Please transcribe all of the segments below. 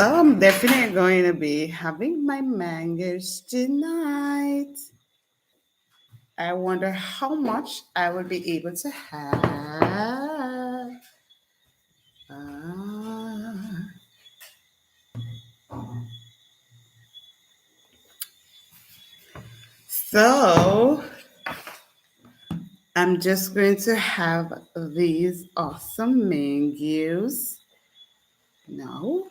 So I'm definitely going to be having my mangoes tonight. I wonder how much I will be able to have. Ah. So I'm just going to have these awesome mangoes now.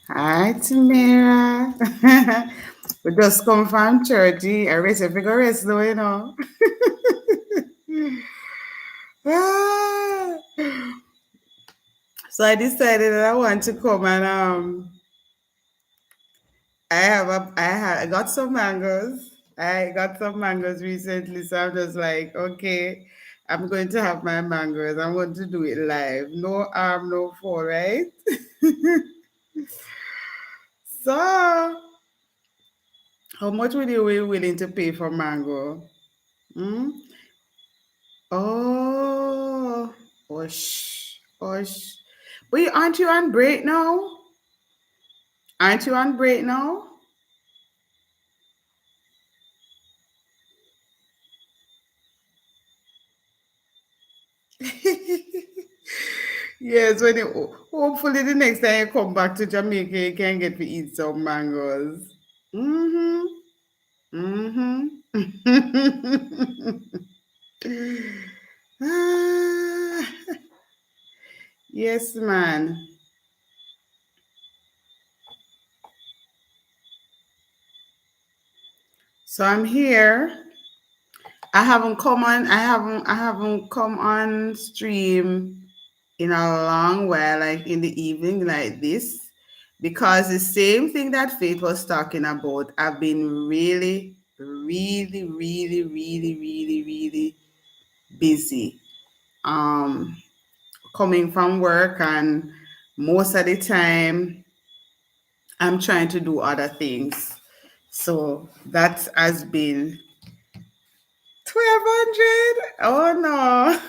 Hi, Tamara. We just come from church. I race if you go rest though, you know. Ah. So I decided that I want to come and I got some mangoes. I got some mangoes recently, so I'm just like, okay, I'm going to have my mangoes. I'm going to do it live. No harm, no fall, right? So how much would you be willing to pay for mango? Hmm? Oh, osh, osh. But aren't you on break now? Aren't you on break now? Yes, hopefully the next time you come back to Jamaica, you can get to eat some mangoes. Mm-hmm. Mm-hmm. Ah, yes, man. So I'm here. I haven't come on stream in a long while, like in the evening like this, because the same thing that Faith was talking about, I've been really, really, really, really, really, really busy. Um, Coming from work, and most of the time I'm trying to do other things. So that has been 1,200. Oh no.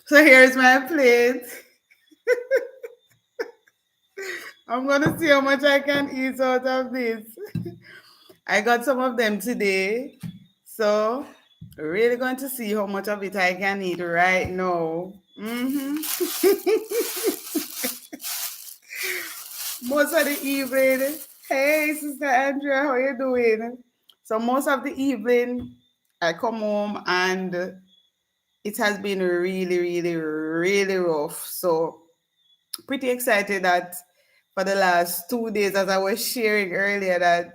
So here's my plate. I'm gonna see how much I can eat out of this. I got some of them today. So really going to see how much of it I can eat right now. Most of the evening. Hey, Sister Andrea, how you doing? So most of the evening, I come home and it has been really, really, really rough. So pretty excited that for the last 2 days, as I was sharing earlier, that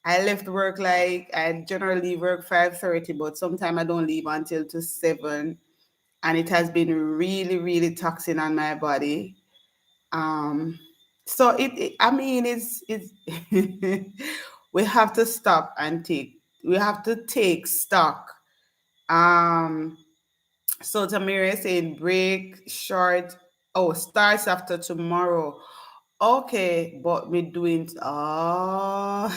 I left work, like I generally leave work 5:30, but sometimes I don't leave until to 7. And it has been really, really taxing on my body. Um, so I mean, it's we have to stop and we have to take stock. Um, so Tamira is saying break short. Oh, starts after tomorrow. Okay, but we doing. Oh,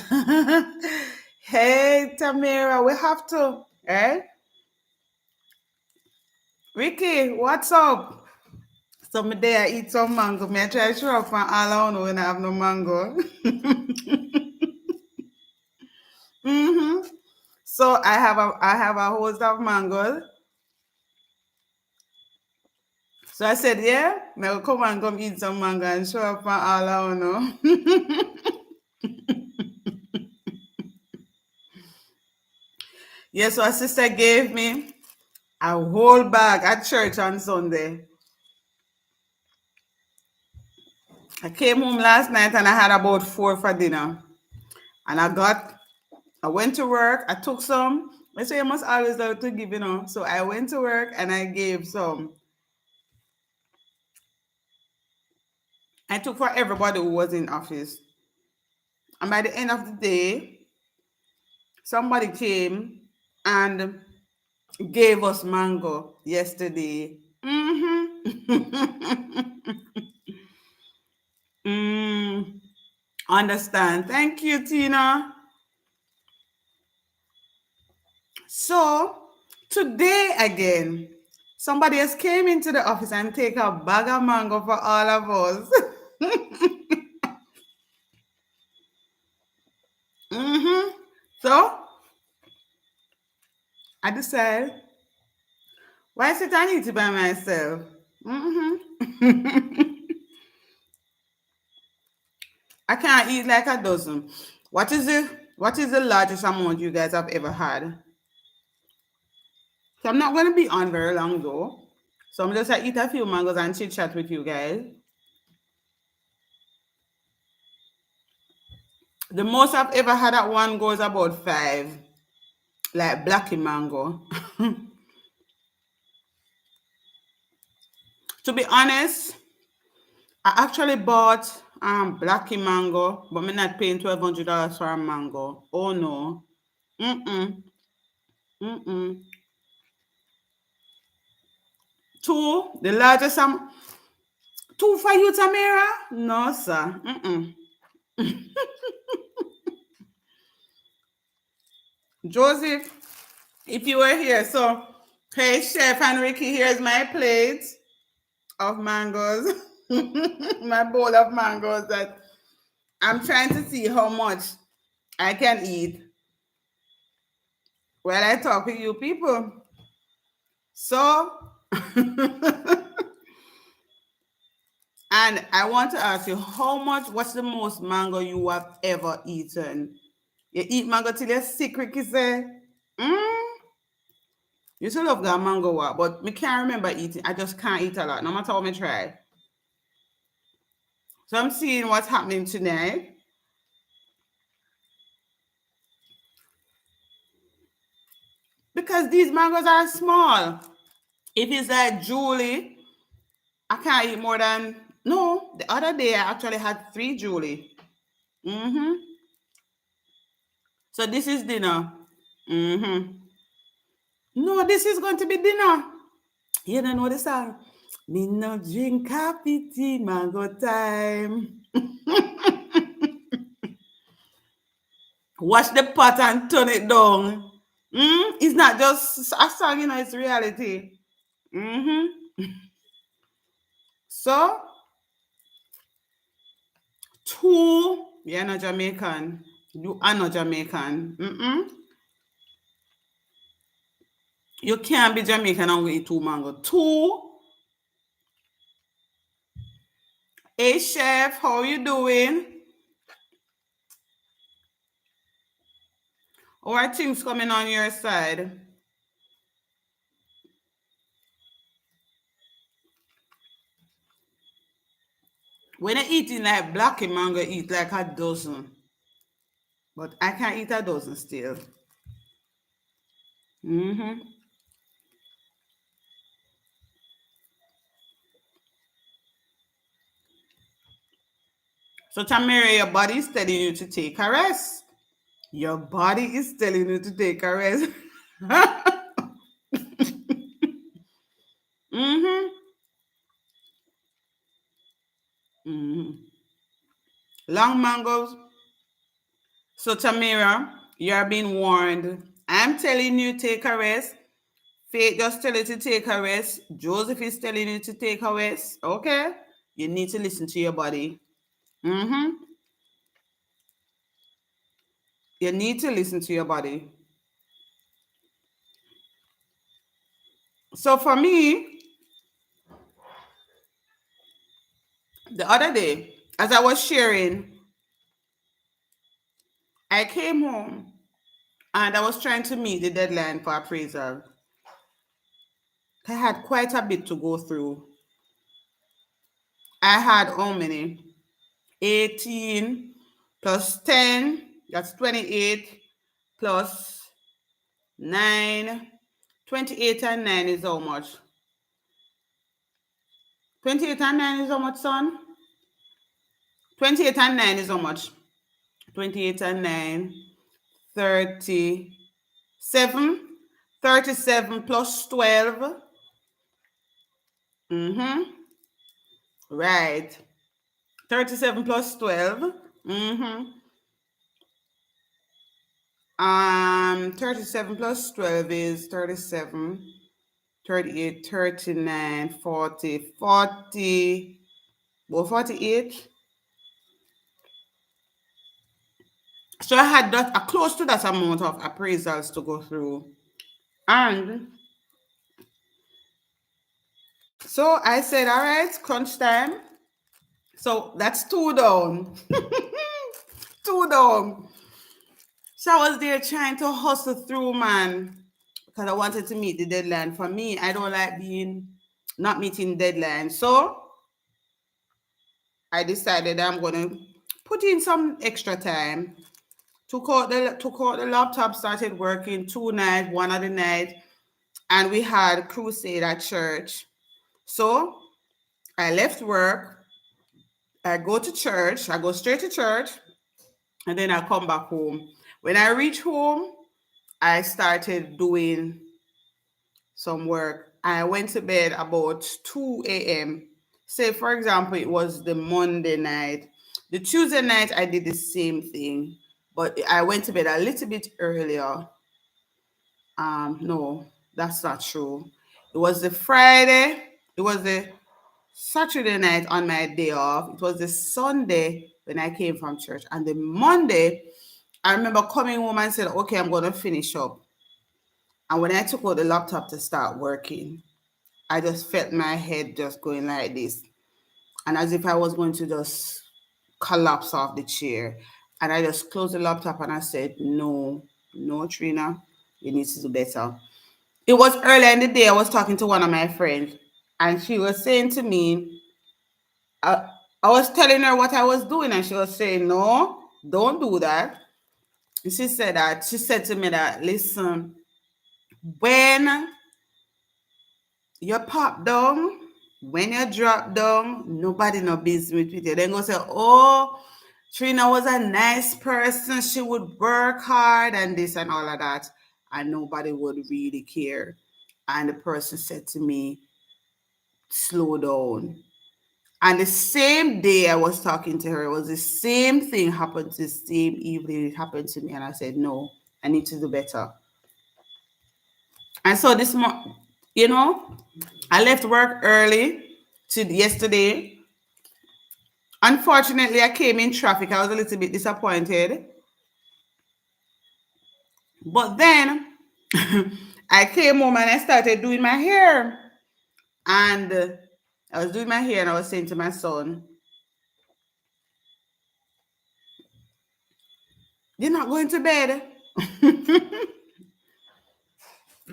hey Tamira, we have to. Eh, Ricky, what's up? So me there eat some mango. Me I try to show up and all I know when I have no mango. Mm-hmm. So I have a host of mangoes. So I said, yeah, now come and come eat some mango and show up for all I know. Yeah, so a sister gave me a whole bag at church on Sunday. I came home last night and I had about four for dinner. And I went to work, I took some. I say you must always love to give, So I went to work and I gave some. I took for everybody who was in office. And by the end of the day, somebody came and gave us mango yesterday. Mm, understand. Thank you, Tina. So today again, somebody else came into the office and take a bag of mango for all of us. So I decided, why sit and eat it by myself? I can't eat like a dozen. What is the largest amount you guys have ever had? So I'm not gonna be on very long though. So I'm just gonna eat a few mangoes and chit chat with you guys. The most I've ever had at one go is about five, like blacky mango. To be honest, I actually bought blacky mango, but I'm not paying $1,200 for a mango. Oh no. Mm-mm. Mm-mm. Two, the largest two for you, Tamara? No, sir. Mm-mm. Joseph, if you were here, so hey Chef and Ricky, here's my plate of mangoes. My bowl of mangoes that I'm trying to see how much I can eat while I talk with you people. So, and I want to ask you, what's the most mango you have ever eaten? You eat mango till you're sick, Ricky say? Mm, you still love that mango, but me can't remember eating. I just can't eat a lot, no matter how I try. So I'm seeing what's happening tonight. Because these mangoes are small. If it's like Julie, I can't eat more than no. The other day I actually had three Julie. Mm-hmm. So this is dinner. Mm-hmm. No, this is going to be dinner. You don't know the song. Me no drink coffee tea, mango time. Wash the pot and turn it down. It's not just a song, it's reality. Mm-hmm. So, two, you're not Jamaican. You are not Jamaican. You can't be Jamaican and eat two mango. Two, hey chef, how you doing? How are things coming on your side? When I eating like black mango, eat like a dozen. But I can't eat a dozen still. Mm-hmm. So Tamara, your body is telling you to take a rest. Your body is telling you to take a rest. Mm-hmm. Mm-hmm. Long mangoes. So Tamara, you are being warned. I'm telling you take a rest. Faith just tell you to take a rest. Joseph is telling you to take a rest. Okay? You need to listen to your body. Mm-hmm. You need to listen to your body. So for me, the other day, as I was sharing, I came home and I was trying to meet the deadline for appraisal. I had quite a bit to go through. I had how many? 18 plus 10, that's 28, plus 9. 28 and 9 is how much? 28 and 9 is how much, son? 28 and 9 is how much? 28 and 9, 37. 37 plus 12. Mm-hmm. Right. 37 plus 12. Mm-hmm. 37 plus 12 is 37, 38, 39, 40, 40. Well, 48. So I had that close to that amount of appraisals to go through. And so I said, all right, crunch time. So that's 2 down. 2 down. So I was there trying to hustle through, man, because I wanted to meet the deadline. For me, I don't like being not meeting deadlines. So I decided I'm going to put in some extra time. Took out the laptop, started working 2 nights, one other night, and we had crusade at church. So I left work, I go to church, I go straight to church, and then I come back home. When I reach home, I started doing some work. I went to bed about 2 a.m. Say, for example, it was the Monday night. The Tuesday night, I did the same thing, but I went to bed a little bit earlier. No, that's not true. It was the Friday, it was the Saturday night on my day off. It was the Sunday when I came from church. And the Monday, I remember coming home and said, okay, I'm going to finish up. And when I took out the laptop to start working, I just felt my head just going like this. And as if I was going to just collapse off the chair. And I just closed the laptop and I said, no, no, Trina, you need to do better. It was earlier in the day, I was talking to one of my friends, and she was saying to me, I was telling her what I was doing, and she was saying, no, don't do that. And she said to me that, listen, when you pop down, when you drop down, nobody no business with you. Then go say, oh, Trina was a nice person. She would work hard and this and all of that. And nobody would really care. And the person said to me, slow down. And the same day I was talking to her, it was the same thing happened the same evening. It happened to me. And I said, no, I need to do better. And so this month, I left work early to yesterday. Unfortunately, I came in traffic. I was a little bit disappointed. But then I came home and I started doing my hair. And I was doing my hair and I was saying to my son, you're not going to bed?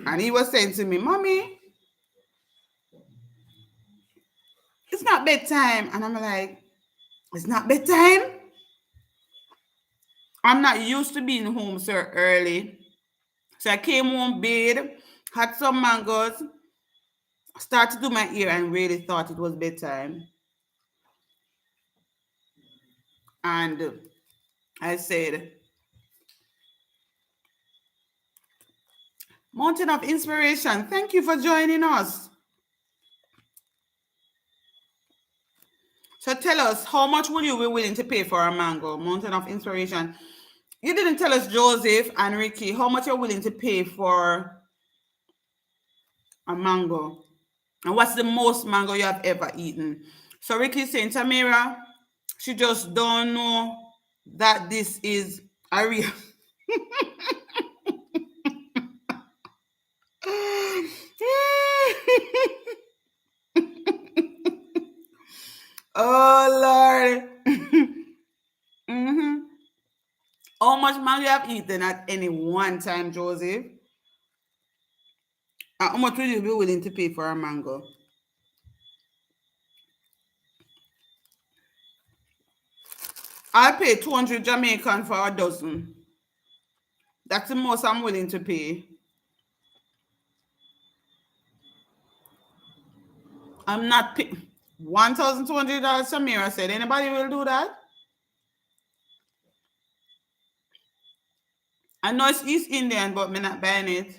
And he was saying to me, Mommy, it's not bedtime. And I'm like, it's not bedtime? I'm not used to being home so early. So I came home, bathed, had some mangoes, started to do my hair, and really thought it was bedtime. And I said, Mountain of Inspiration, thank you for joining us. So tell us, how much will you be willing to pay for a mango? Mountain of Inspiration. You didn't tell us, Joseph and Ricky, how much you're willing to pay for a mango. And what's the most mango you have ever eaten? So Ricky's saying, Tamira, she just don't know that this is a real Oh Lord. hmm How much mango you have eaten at any one time, Joseph? And how much will you be willing to pay for a mango? I pay 200 Jamaican for a dozen. That's the most I'm willing to pay. I'm not pay $1,200, Samira said. Anybody will do that? I know it's East Indian, but I'm not buying it.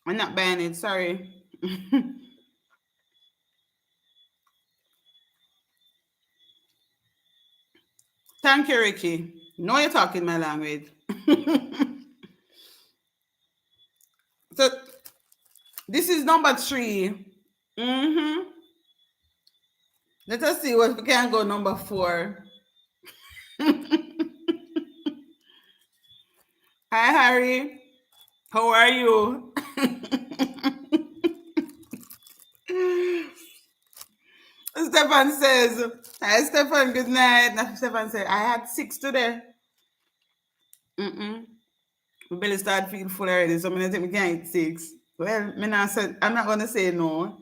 I'm not buying it, sorry. Thank you, Ricky. No, you're talking my language. So this is number 3. Mm-hmm. Let us see what we can go number 4. Hi, Harry. How are you? Stefan says, hi, Stefan, good night. Now, Stefan said, I had 6 today. Mm-mm. My belly start feeling full already, so I'm going to think we can eat 6. Well, I'm not going to say no.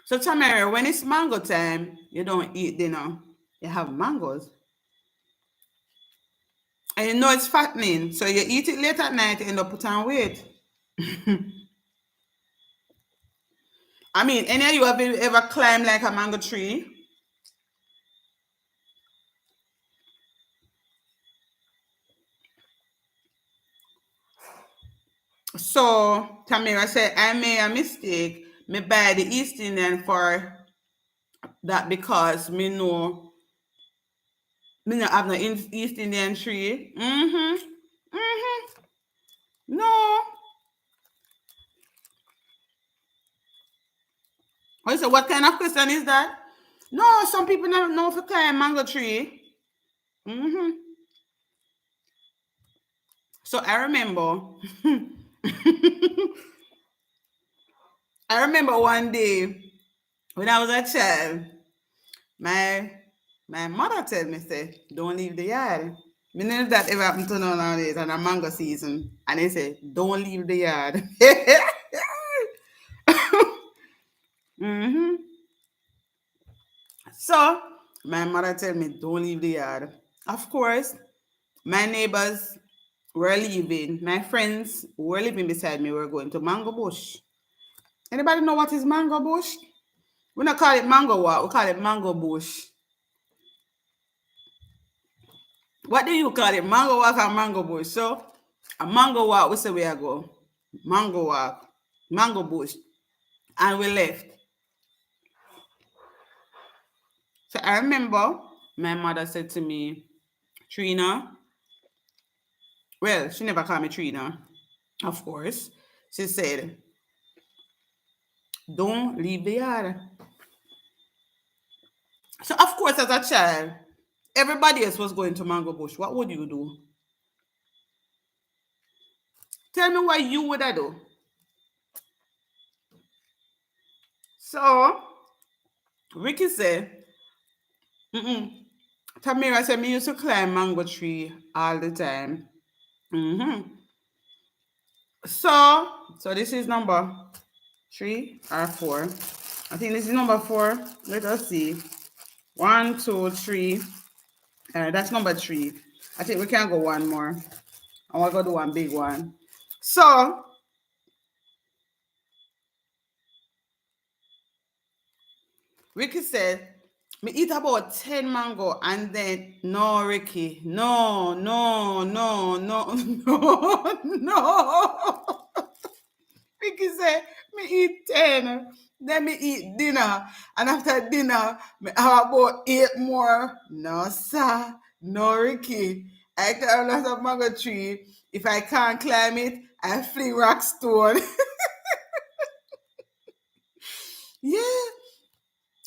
So, Tamara, when it's mango time, you don't eat dinner. You have mangoes. And you know it's fattening. So you eat it late at night, you end up putting on weight. I mean, any of you have ever climbed like a mango tree? So Tamira said, I made a mistake. Me buy the East Indian for that because me not have no East Indian tree. Mm-hmm. Mm-hmm. No. I said, what kind of question is that? No, some people don't know if you climb mango tree. Mm-hmm. So I remember I remember one day when I was a child, my my mother tell me, say, don't leave the yard. Me know if that ever happened to no nowadays and a mango season. And they say, don't leave the yard. hmm So my mother tell me, don't leave the yard. Of course, my neighbors were leaving. My friends who were living beside me were going to Mango Bush. Anybody know what is Mango Bush? We don't call it mango walk, we call it mango bush. What do you call it? Mango walk or mango bush? So a mango walk, we say where I go. Mango walk, mango bush. And we left. So I remember my mother said to me, Trina, well, she never called me Trina, of course. She said, don't leave the yard. So of course, as a child, everybody else was going to Mango Bush. What would you do? Tell me what you would do. So Ricky said, mm-mm. Tamira said me used to climb mango tree all the time. hmm So this is number 3 or 4. I think this is number 4. Let us see. 1, 2, 3. That's number 3. I think we can go one more. I want to go do one big one. So Ricky said, me eat about 10 mango and then no Ricky. No, no, no, no, no, no. Ricky said, me eat 10, then me eat dinner. And after dinner, me have about 8 more. No, sir. No, Ricky. I climb lots of mango tree. If I can't climb it, I fling rock stone. Yeah.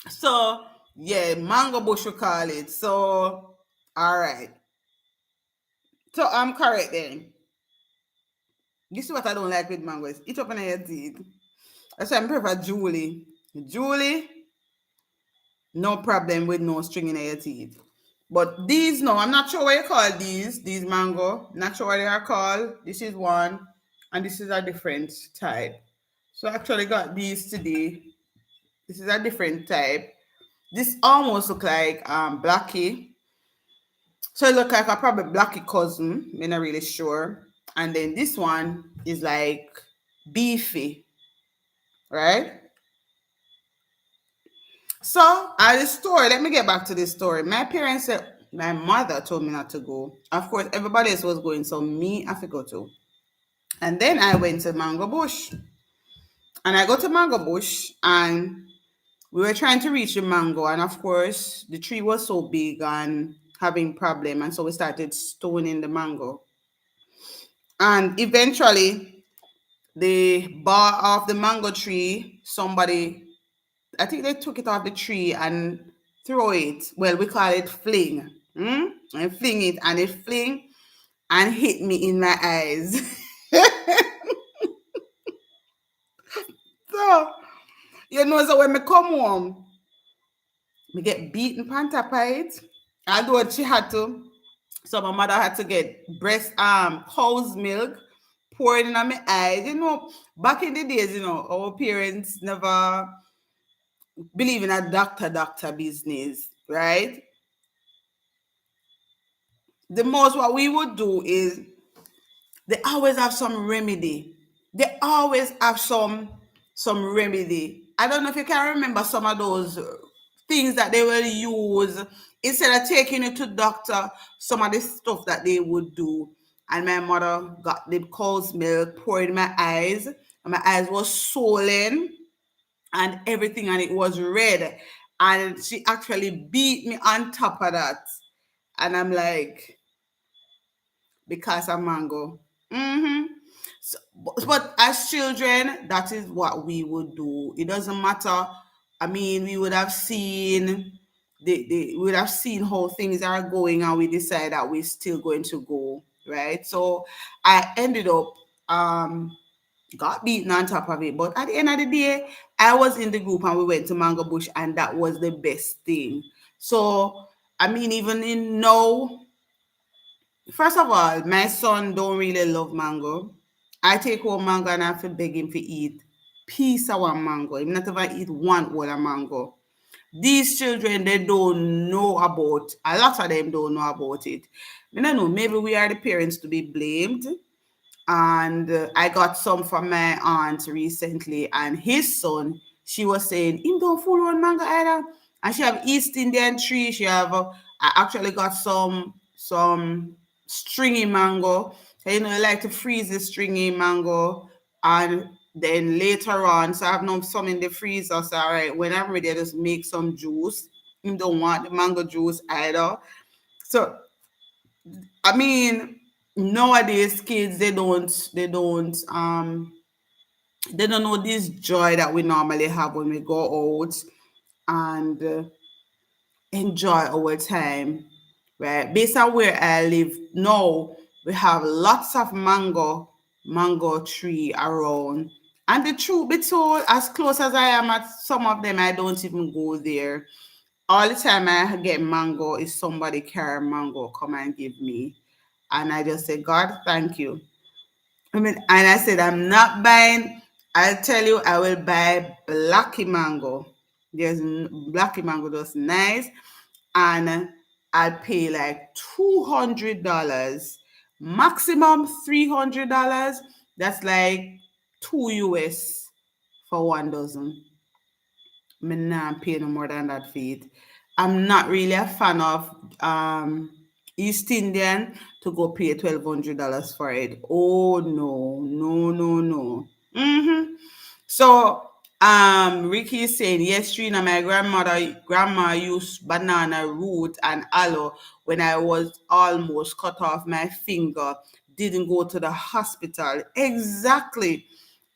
So Yeah, mango bush we call it. So, all right. So I'm correct then. This is what I don't like with mangoes. Eat up in your teeth. That's why I prefer Julie. Julie, no problem with no string in your teeth. But these, no, I'm not sure what you call these mango. Not sure what they are called. This is one, and this is a different type. So I actually got these today. This is a different type. This almost look like Blackie. So it look like a probably Blackie cousin. I'm not really sure. And then this one is like beefy, right? So at the store, let me get back to this story. My parents said my mother told me not to go. Of course, everybody else was going, so me I have to go too. And then I went to Mango Bush. And I go to Mango Bush and we were trying to reach the mango, and of course the tree was so big and having problem, and so we started stoning the mango. And eventually the bar of the mango tree, somebody, I think they took it off the tree and throw it. Well, we call it fling. And fling it, and it fling and hit me in my eyes. So, so when me come home, me get beaten panta it. Although she had to, so my mother had to get breast cow's milk poured in my eyes. Back in the days, our parents never believe in a doctor business, right? The most what we would do is they always have some remedy. They always have some remedy. I don't know if you can remember some of those things that they will use instead of taking you to doctor. Some of the stuff that they would do, and my mother got the cow's milk poured in my eyes, and my eyes was swollen and everything, and it was red, and she actually beat me on top of that, and I'm like, because of mango. So, but as children, that is what we would do. It doesn't matter. I mean, we would have seen we would have seen how things are going, and we decide that we're still going to go, right? So I ended up got beaten on top of it. But at the end of the day, I was in the group and we went to Mango Bush, and that was the best thing. So I mean, even in now, first of all, my son don't really love mango. I take home mango and I have to beg him to eat piece of one mango. He not even eat one whole mango. These children, they don't know about, a lot of them don't know about it. I don't know, maybe we are the parents to be blamed, and I got some from my aunt recently, and his son, she was saying, him don't fool on mango either. And she have East Indian tree. She have, I actually got some stringy mango. So, I like to freeze the stringy mango, and then later on, so I have no some in the freezer. So, all right, when I'm ready, I just make some juice. Him don't want the mango juice either. So I mean, nowadays kids they don't know this joy that we normally have when we go out and enjoy our time, right? Based on where I live now, we have lots of mango tree around. And the truth be told, as close as I am at some of them, I don't even go there. All the time I get mango is somebody carry mango come and give me. And I just say, God, thank you. I mean, and I said, I'm not buying, I'll tell you, I will buy Blacky Mango. Blacky Mango that's nice. And I'll pay like $200, maximum $300. That's like 2 US for 1 dozen. Me not pay no more than that for it. I'm not really a fan of East Indian to go pay $1,200 for it. Oh no, no, no, no. So Ricky is saying, yes, Trina, my grandma used banana root and aloe when I was almost cut off my finger. Didn't go to the hospital. Exactly.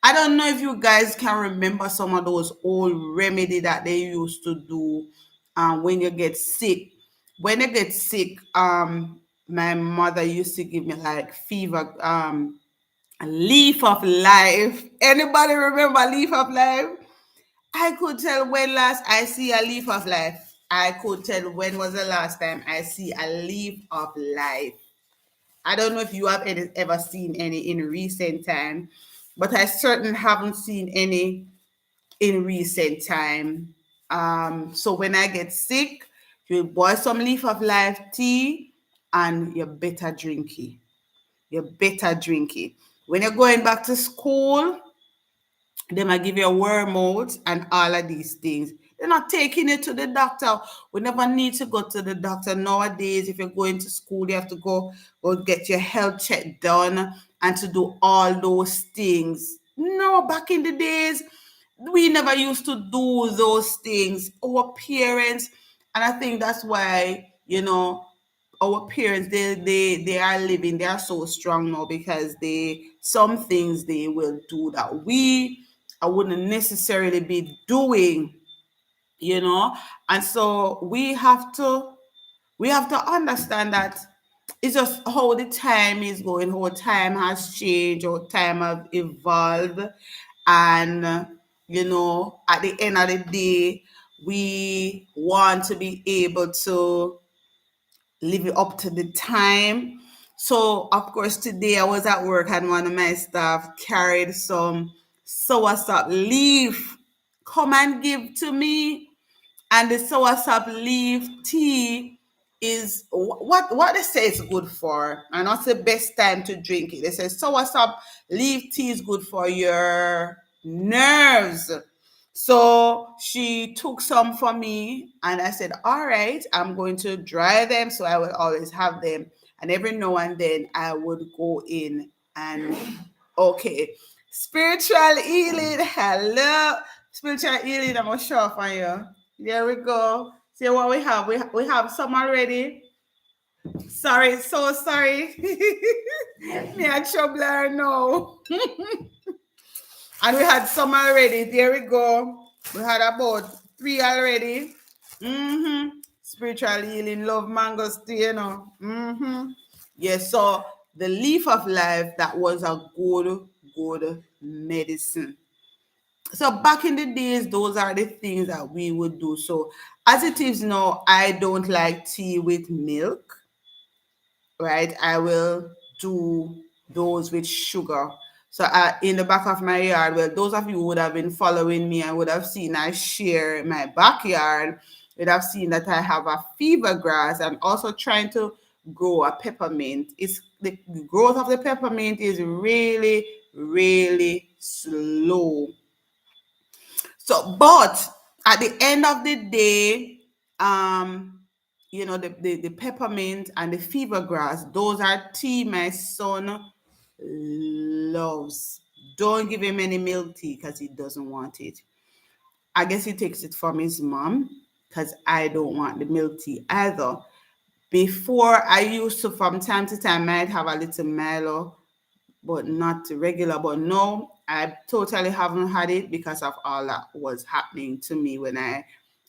I don't know if you guys can remember some of those old remedy that they used to do. when you get sick. When I get sick, my mother used to give me like fever, a leaf of life. Anybody remember leaf of life? I could tell when last I see a leaf of life. I could tell when was the last time I see a leaf of life. I don't know if you have ever seen any in recent time, but I certainly haven't seen any in recent time. So when I get sick, you boil some leaf of life tea and you better drink it. You better drink it. When you're going back to school, they might give you a wormwood and all of these things. They're not taking it to the doctor. We never need to go to the doctor nowadays. If you're going to school, you have to go get your health check done and to do all those things. No, back in the days, we never used to do those things. Our parents, and I think that's why, our parents they are living, they are so strong now because they some things they will do that we I wouldn't necessarily be doing, you know. And so we have to understand that it's just how the time is going, how time has changed, how time have evolved. And at the end of the day, we want to be able to live it up to the time. So of course today I was at work and one of my staff carried some soursop leaf come and give to me. And the soursop leaf tea is what they say it's good for, and that's the best time to drink it. They say soursop leaf tea is good for your nerves. So she took some for me, and I said, "All right, I'm going to dry them so I will always have them." And every now and then I would go in and okay, spiritual healing. Hello, spiritual healing. I'm gonna show off on you. There we go. See what we have. We have some already. Sorry, so sorry. Me a troubler now. And we had some already. There we go. We had about 3 already. Spiritual healing, love mangosteen. Yes, so the leaf of life, that was a good medicine. So back in the days, those are the things that we would do. So as it is now, I don't like tea with milk, right? I will do those with sugar. So in the back of my yard, well, those of you who would have been following me and would have seen I share my backyard, would have seen that I have a fever grass and also trying to grow a peppermint. It's the growth of the peppermint is really, really slow. So, but at the end of the day, the peppermint and the fever grass, those are tea my son loves. Don't give him any milk tea because he doesn't want it. I guess he takes it from his mom because I don't want the milk tea either. Before I used to, from time to time, might have a little Milo, but not regular. But no, I totally haven't had it because of all that was happening to me when I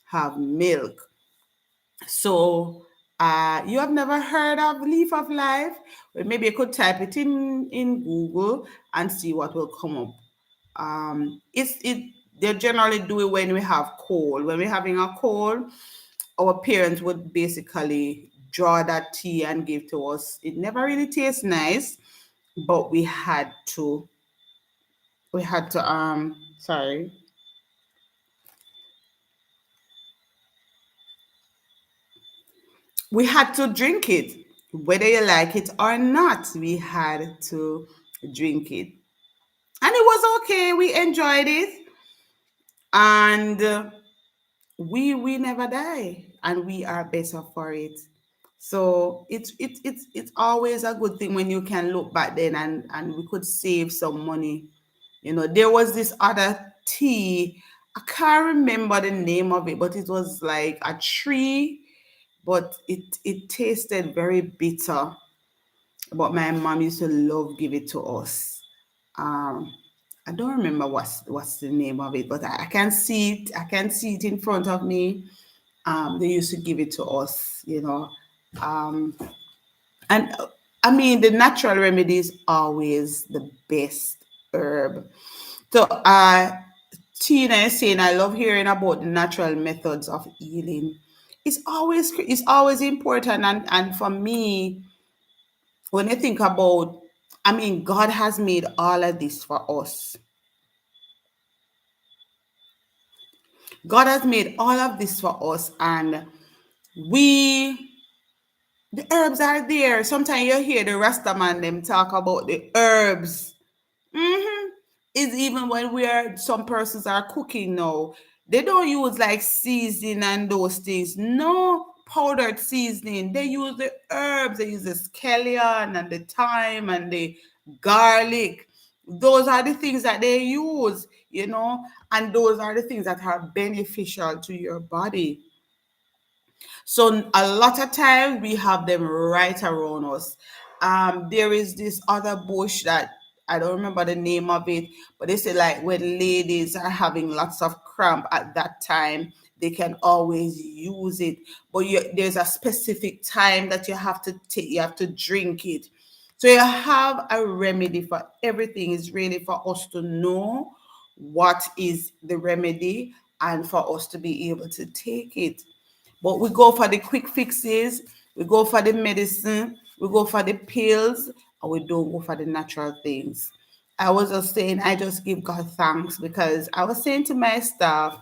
have milk. So you have never heard of Leaf of Life? Well, maybe you could type it in Google and see what will come up. They generally do it when we have cold. When we're having a cold, our parents would basically draw that tea and give to us. It never really tastes nice, but we had to sorry, we had to drink it whether you like it or not. We had to drink it, and it was okay. We enjoyed it, and we never die, and we are better for it. So it's always a good thing when you can look back then and we could save some money. There was this other tea. I can't remember the name of it, but it was like a tree, but it tasted very bitter. But my mom used to love give it to us. Um, I don't remember what's the name of it, but I can see it. I can see it in front of me. They used to give it to us, you know. Um, and I mean, the natural remedy is always the best herb. So, Tina is saying, I love hearing about the natural methods of healing. It's always important, and for me, when you think about, I mean, God has made all of this for us. God has made all of this for us, and we the herbs are there. Sometimes you hear the Rastaman them talk about the herbs. Mm-hmm. It's even when we are some persons are cooking now. They don't use like seasoning and those things. No powdered seasoning. They use the herbs. They use the scallion and the thyme and the garlic. Those are the things that they use, and those are the things that are beneficial to your body. So a lot of times we have them right around us. There is this other bush that I don't remember the name of it, but they say like when ladies are having lots of cramp at that time, they can always use it. But there's a specific time that you have to take, you have to drink it. So you have a remedy for everything. It's really for us to know what is the remedy and for us to be able to take it. But we go for the quick fixes, we go for the medicine, we go for the pills, and we don't go for the natural things. I was just saying, I just give God thanks because I was saying to my staff,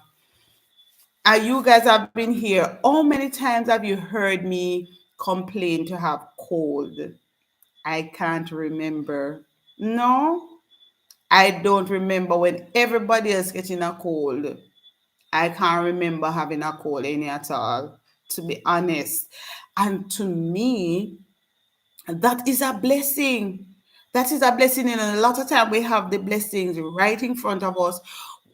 you guys have been here. How many times have you heard me complain to have cold? I can't remember. No, I don't remember when everybody else getting a cold. I can't remember having a cold any at all, to be honest. And to me, that is a blessing. That is a blessing. And a lot of time we have the blessings right in front of us,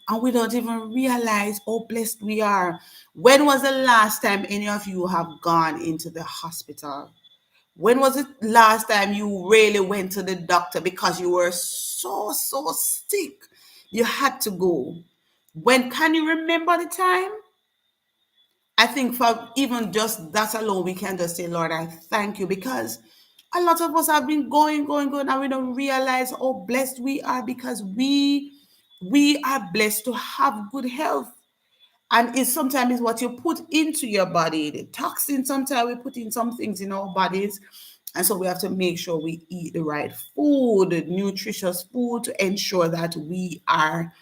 and we don't even realize how blessed we are. When was the last time any of you have gone into the hospital? When was it last time you really went to the doctor because you were so, so sick? You had to go. When can you remember the time? I think for even just that alone, we can just say, Lord, I thank you because a lot of us have been going, going, going, and we don't realize how blessed we are because we are blessed to have good health. And it's sometimes what you put into your body, the toxins, sometimes we put in some things in our bodies. And so we have to make sure we eat the right food, the nutritious food to ensure that we are,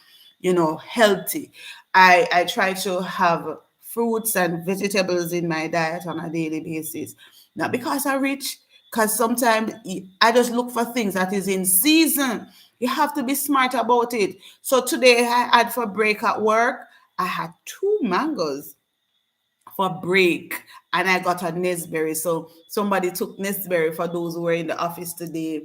healthy. I try to have fruits and vegetables in my diet on a daily basis. Not because I'm rich, because sometimes I just look for things that is in season. You have to be smart about it. So today I had for break at work, I had two mangoes for break and I got a Nesberry. So somebody took Nesberry for those who were in the office today.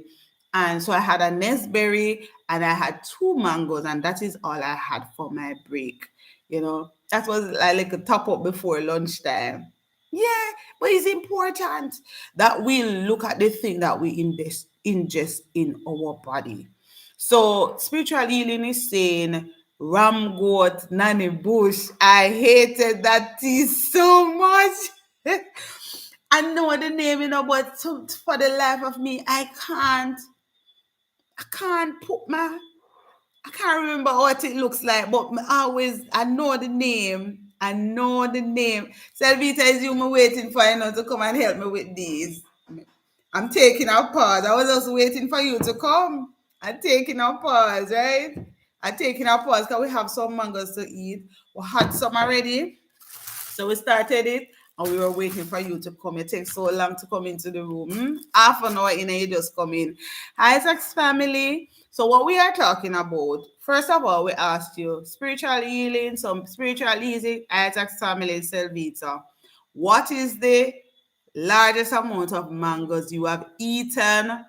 And so I had a Nesberry and I had two mangoes, and that is all I had for my break. That was like a top up before lunchtime. Yeah, but it's important that we look at the thing that we ingest in our body. So spiritual healing is saying ram goat nanny bush. I hated that tea so much. I know the name, but for the life of me, I can't put my I can't remember what it looks like, but I know the name. I know the name. Selvita is you me waiting for to come and help me with these. I'm taking a pause. I was just waiting for you to come. I'm taking a pause, right? I'm taking a pause because we have some mangoes to eat. We had some already. So we started it and we were waiting for you to come. It takes so long to come into the room. Half an hour in and you just come in. Hi, Isaac's family. So what we are talking about, first of all, we asked you spiritual healing, some spiritual healing, Isaac's family, Selvita. What is the largest amount of mangoes you have eaten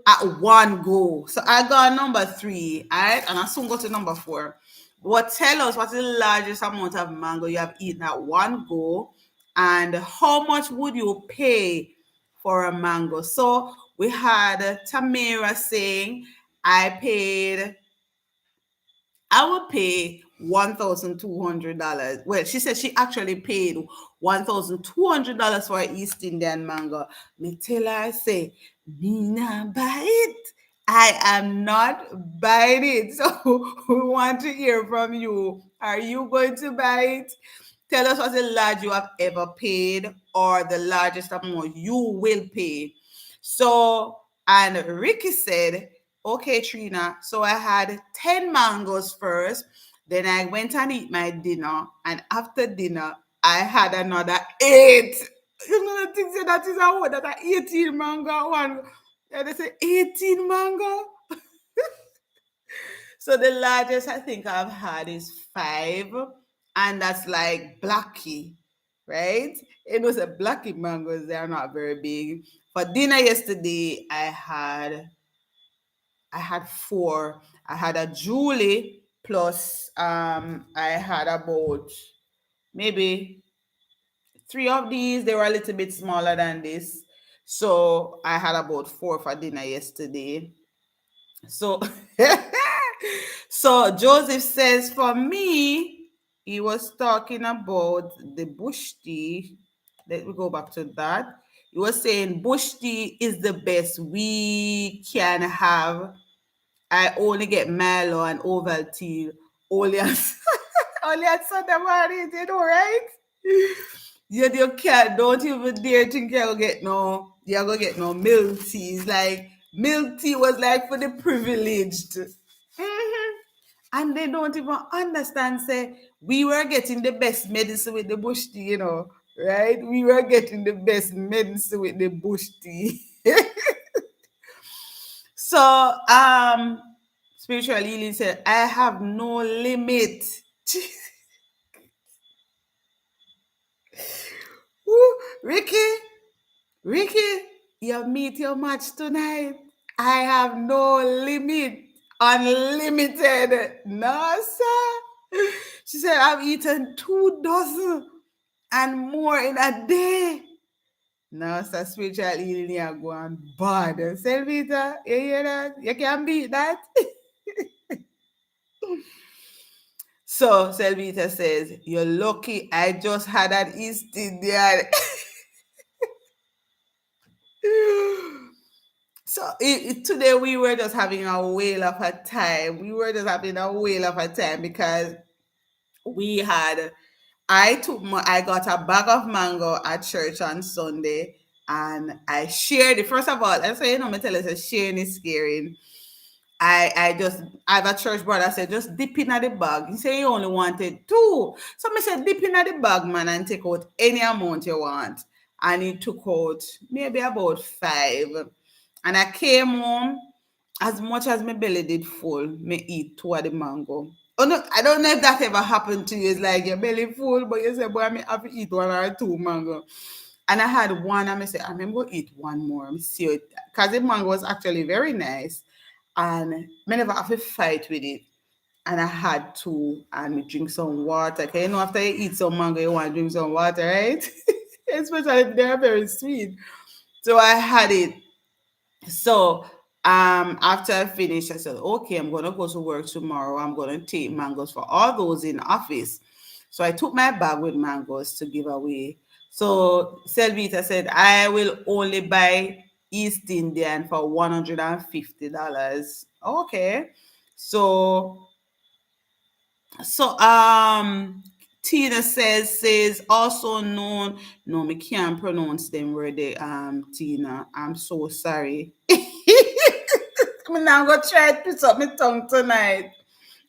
at one go? So I got number 3, all right? And I soon go to number 4. What tell us what's the largest amount of mango you have eaten at one go, and how much would you pay for a mango? So we had Tamira saying, I would pay $1,200. Well, she said she actually paid $1,200 for an East Indian mango. Me tell her, I say, me not buy it. I am not buying it. So we want to hear from you. Are you going to buy it? Tell us what's the largest you have ever paid or the largest amount you will pay. So, and Ricky said, okay, Trina, so I had 10 mangoes first. Then I went and eat my dinner. And after dinner, I had another eight. You know, the thing say that is a what? That are 18 mango one. And they say 18 mango. So the largest I think I've had is five, and that's like Blackie, right? It was a Blackie mangoes. They are not very big. For dinner yesterday, I had four. I had a Julie plus I had about maybe three of these. They were a little bit smaller than this. So I had about four for dinner yesterday. So, so Joseph says, for me, he was talking about the bush tea. Let me go back to that. He was saying bush tea is the best we can have. I only get Milo and Ovaltine only on, only on Sunday morning, you know, right? You can't, don't even dare think you're gonna get no milk tea. It's like milk tea was like for the privileged. Mhm. And they don't even understand, say, we were getting the best medicine with the bush tea, right? We were getting the best medicine with the bush tea. So, spiritual healing said, I have no limit. Woo, Ricky, you meet your match tonight. I have no limit. Unlimited. No, sir. She said, I've eaten 2 dozen and more in a day. No, sir, spiritual healing, you go on bad. Selvita, you hear that? You can beat that. So Selvita says, you're lucky I just had an East Indian. So today we were just having a whale of a time. We were just having a whale of a time because we had I got a bag of mango at church on Sunday and I shared it. First of all, I say, me tell us sharing is scaring. I have a church brother said just dip in at the bag. He said he only wanted two. So I said dip in at the bag, man, and take out any amount you want. And he took out maybe about five. And I came home, as much as my belly did full, me eat two of the mango. Oh no, I don't know if that ever happened to you. It's like your belly full, but you say, boy, I have to eat one or two mango. And I had one, and I said, I'm going to eat one more. I'm see it. Because the mango was actually very nice. And I never have to fight with it. And I had to, and we drink some water. Okay, after you eat some mango, you want to drink some water, right? Especially if they're very sweet. So I had it. So after I finished, I said, okay, I'm gonna go to work tomorrow. I'm gonna take mangoes for all those in office. So I took my bag with mangoes to give away. So Selvita said, I will only buy East Indian for $150. Okay. So so Tina says also known. No, me can't pronounce them word they Tina. I'm so sorry. I'm now gonna try to twist up my tongue tonight.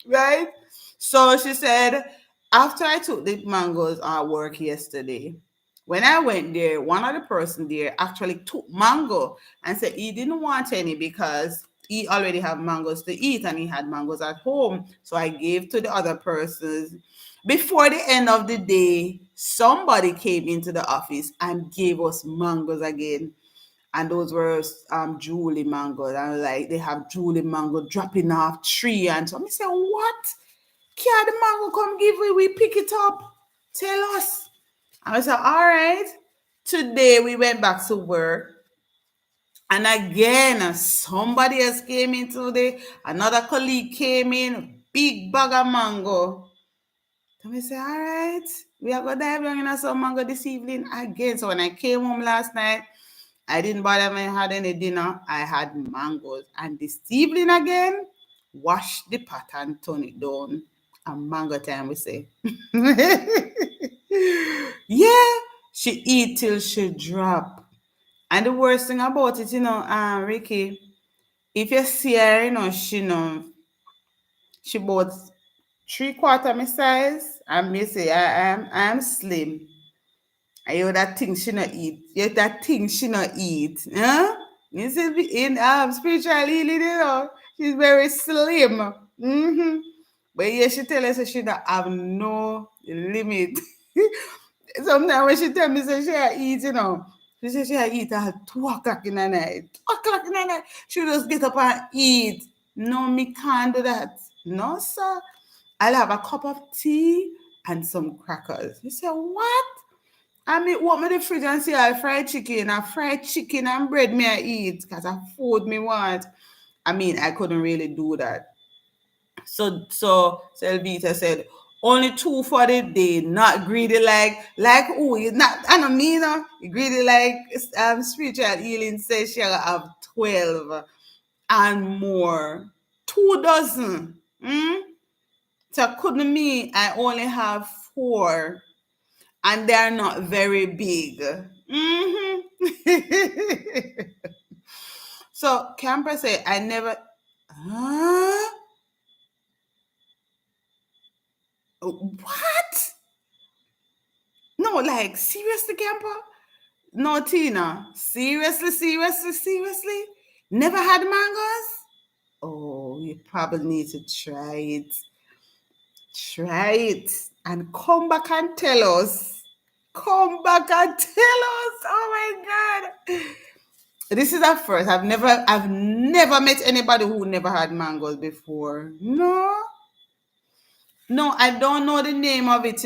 Right? So she said, after I took the mangoes at work yesterday, when I went there, one of the person there actually took mango and said he didn't want any because he already have mangoes to eat and he had mangoes at home. So I gave to the other persons. Before the end of the day, somebody came into the office and gave us mangoes again. And those were Julie mangoes. And like they have Julie mango dropping off tree. And so I said, what? Can the mango come give we pick it up? Tell us. I said, all right. Today we went back to work. And again, somebody else came in today. Another colleague came in, big bag of mango. And I say, all right, we are going to dive down in some mango this evening again. So when I came home last night, I didn't bother when I had any dinner. I had mangoes. And this evening again, wash the pot and turn it down. And mango time, we say. Yeah, she eat till she drop. And the worst thing about it, Ricky, if you see her, she bought 3/4 my size, and me say I'm slim. I know that thing she not eat. Yet that thing she not eat. Huh? You see, in spiritual healing, she's very slim. Mm-hmm. But yeah, she tell us that she don't have no limit. Sometimes when she tell me say she a eat, she say she a eat at 2 o'clock in the night. 2 o'clock in the night. She just get up and eat. No, me can't do that. No, sir. I'll have a cup of tea and some crackers. You say, what? I mean, what me the fridge and see a fried chicken and bread me I eat because I food me want. I mean, I couldn't really do that. So Selvita said, only two for the day, not greedy like who? You not I don't mean greedy like spiritual healing says she have 12 and more. 2 dozen. So couldn't me I only have 4 and they're not very big. So Camper said I never huh? What? No, like seriously, Camper? No, Tina. Seriously? Never had mangoes? Oh, you probably need to try it. Try it and come back and tell us. Come back and tell us. Oh my God. This is at first. I've never met anybody who never had mangoes before. No. No, I don't know the name of it.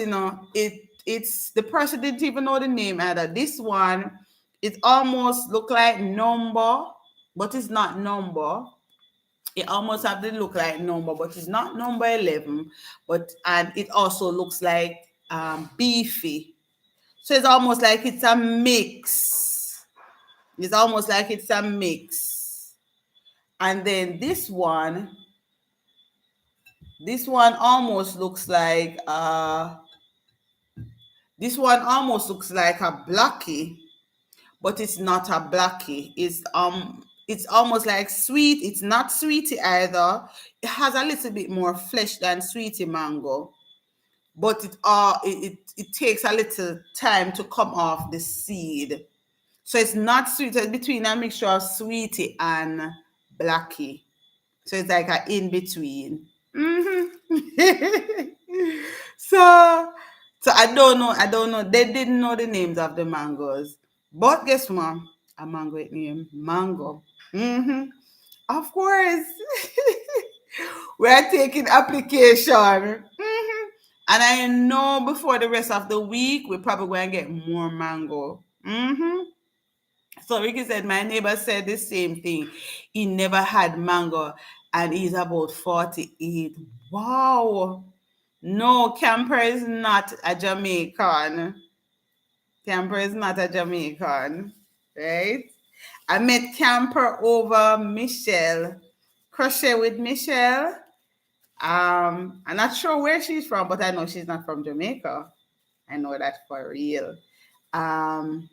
It's the person didn't even know the name either. This one, it almost look like number, but it's not number. It almost have the look like number, but it's not number 11. And it also looks like beefy. So it's almost like it's a mix. It's almost like it's a mix. And then this one almost looks like a blackie, but it's not a blackie. It's almost like sweet. It's not sweetie either. It has a little bit more flesh than sweetie mango, but it takes a little time to come off the seed. So it's not sweet. It's between a mixture of sweetie and blackie. So it's like a in between. so so I don't know. They didn't know the names of the mangoes. But guess what? A mango it name mango. Of course. We are taking application. And I know before the rest of the week we're probably going to get more mango. So Ricky said, my neighbor said the same thing. He never had mango and he's about 48. Wow. No, Camper is not a Jamaican. Camper is not a Jamaican. Right? I met Camper over Michelle. Crochet with Michelle. I'm not sure where she's from, but I know she's not from Jamaica. I know that for real. Um,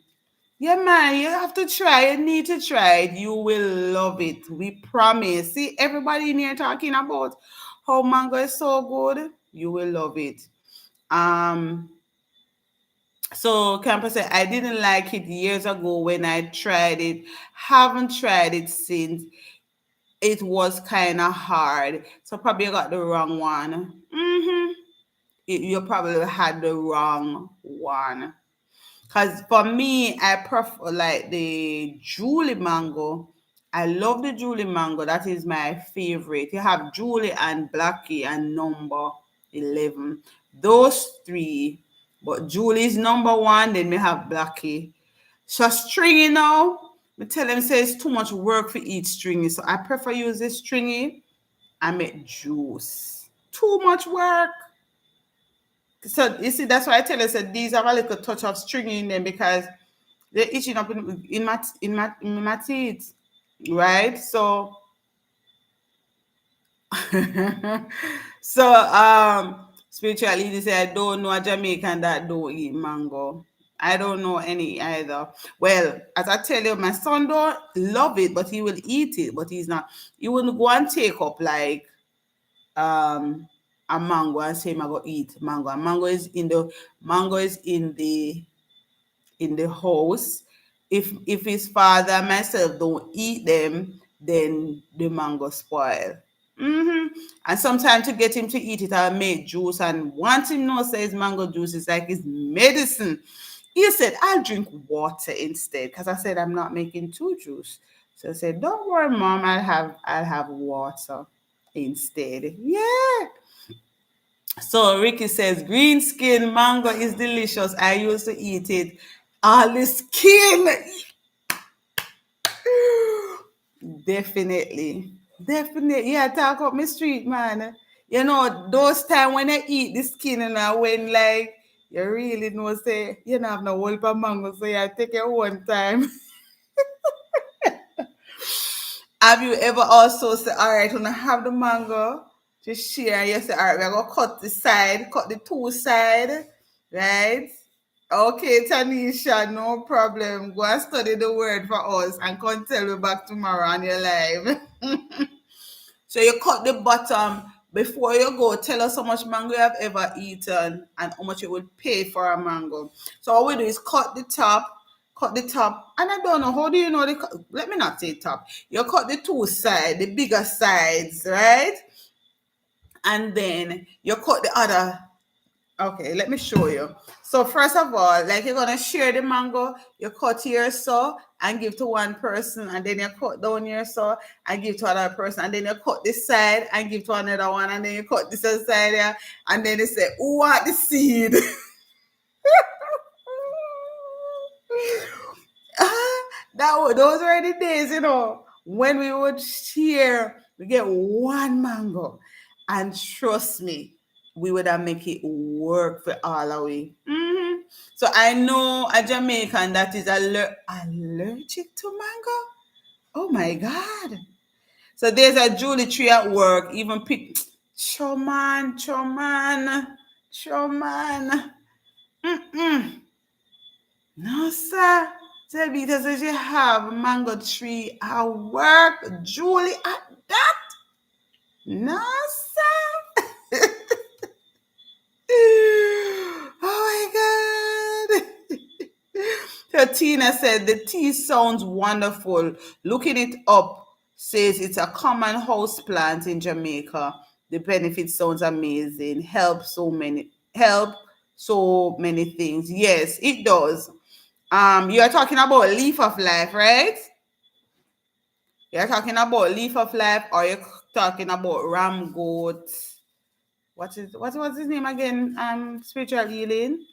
Yeah, man, you have to try. You need to try it. You will love it. We promise. See, everybody in here talking about how mango is so good. You will love it. Um, so Campus said I didn't like it years ago when I tried it. Haven't tried it since. It was kind of hard. So probably you got the wrong one. You probably had the wrong one. Because for me, I prefer like the Julie mango. I love the Julie mango. That is my favorite. You have Julie and Blackie and number 11. Those three. But Julie is number 1. Then we have Blackie. So stringy now. I tell them say it's too much work for each stringy. So I prefer use this stringy and make juice. Too much work. So you see, that's why I tell you that these have a little touch of string in them because they're itching up in my teeth, right? So so spiritual leader say I don't know a Jamaican that don't eat mango. I don't know any either. Well, as I tell you, my son don't love it, but he will eat it, but he's not. He wouldn't go and take up like um a mango and say, "I'm gonna eat mango." And mango is in the house. If his father and myself don't eat them, then the mango spoil. And sometimes to get him to eat it, I make juice. And once him know says mango juice is like his medicine. He said, "I'll drink water instead." Because I said I'm not making two juice. So I said, "Don't worry, mom, I'll have water instead." Yeah. So Ricky says, green skin mango is delicious. I used to eat it. All the skin. Definitely. Definitely. Yeah, talk up my street, man. You know, those time when I eat the skin and I when like you really know say you don't have no whole of mango, so yeah, take it one time. Have you ever also said, all right, when I have the mango, just share, you say, all right, we're gonna cut the side, cut the two side, right? Okay, Tanisha, no problem. Go and study the word for us and come tell me back tomorrow on your live. So you cut the bottom before you go. Tell us how much mango you have ever eaten and how much you would pay for a mango. So all we do is cut the top, and I don't know how do you know the. Let me not say top. You cut the two sides, the bigger sides, right? And then you cut the other. Okay, let me show you. So first of all, like you're gonna share the mango, you cut here so and give to one person, and then you cut down here so and give to another person, and then you cut this side and give to another one, and then you cut this other side here, and then they say, "Who want the seed?" Those were the days, when we would share, we get one mango, and trust me, we would have make it work for all of we. So I know a Jamaican that is allergic to mango. Oh my God! So there's a Julie tree at work. Even pick, choman, choman, choman. Mm-mm. No, sir. Tabitha says you have mango tree at work. Julie at that? No, sir. Oh my God. So Tina said the tea sounds wonderful. Looking it up says it's a common house plant in Jamaica. The benefit sounds amazing. Help so many things. Yes, it does. You are talking about leaf of life, right? You're talking about leaf of life, or you're talking about ram goat. What's his name again? Spiritual healing.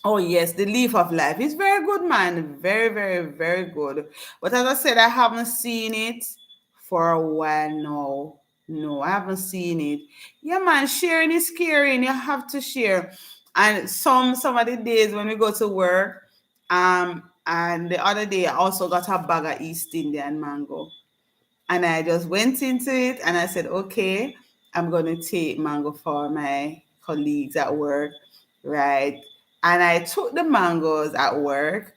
Oh yes, the leaf of life. It's very good, man. Very, very, very good. But as I said, I haven't seen it for a while now. No, I haven't seen it. Yeah, man, sharing is caring. You have to share. And some of the days when we go to work, and the other day I also got a bag of East Indian mango. And I just went into it and I said, okay, I'm going to take mango for my colleagues at work, right? And I took the mangoes at work.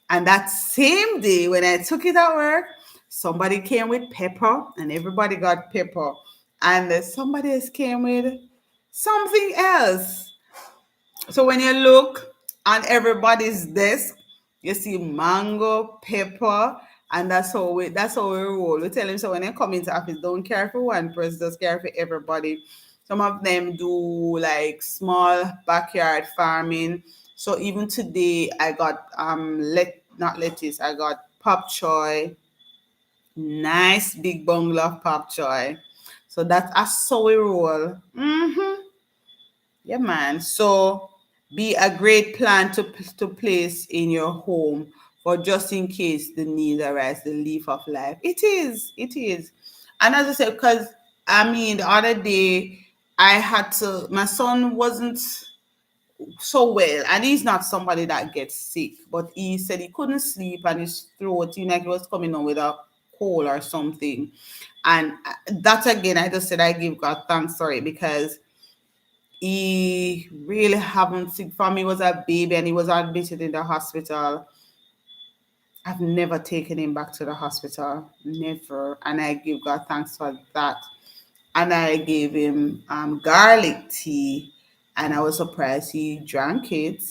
And that same day when I took it at work, somebody came with pepper and everybody got pepper. And somebody else came with something else. So when you look on everybody's desk, you see mango, pepper, and that's how we roll. We tell them so when they come into office, don't care for one person, just care for everybody. Some of them do like small backyard farming. So even today I got not lettuce, I got pop choy, nice big bundle of pop choy. So that's how we roll. Yeah, man. So be a great plan to place in your home for just in case the need arises, the leaf of life. It is. It is. And as I said, because I mean, the other day, I had to, my son wasn't so well, and he's not somebody that gets sick, but he said he couldn't sleep and his throat, like he was coming on with a cold or something. And that again, I just said I give God thanks for it, because he really haven't sick from he was a baby and he was admitted in the hospital. I've never taken him back to the hospital, never, and I give God thanks for that. And I gave him garlic tea, and I was surprised he drank it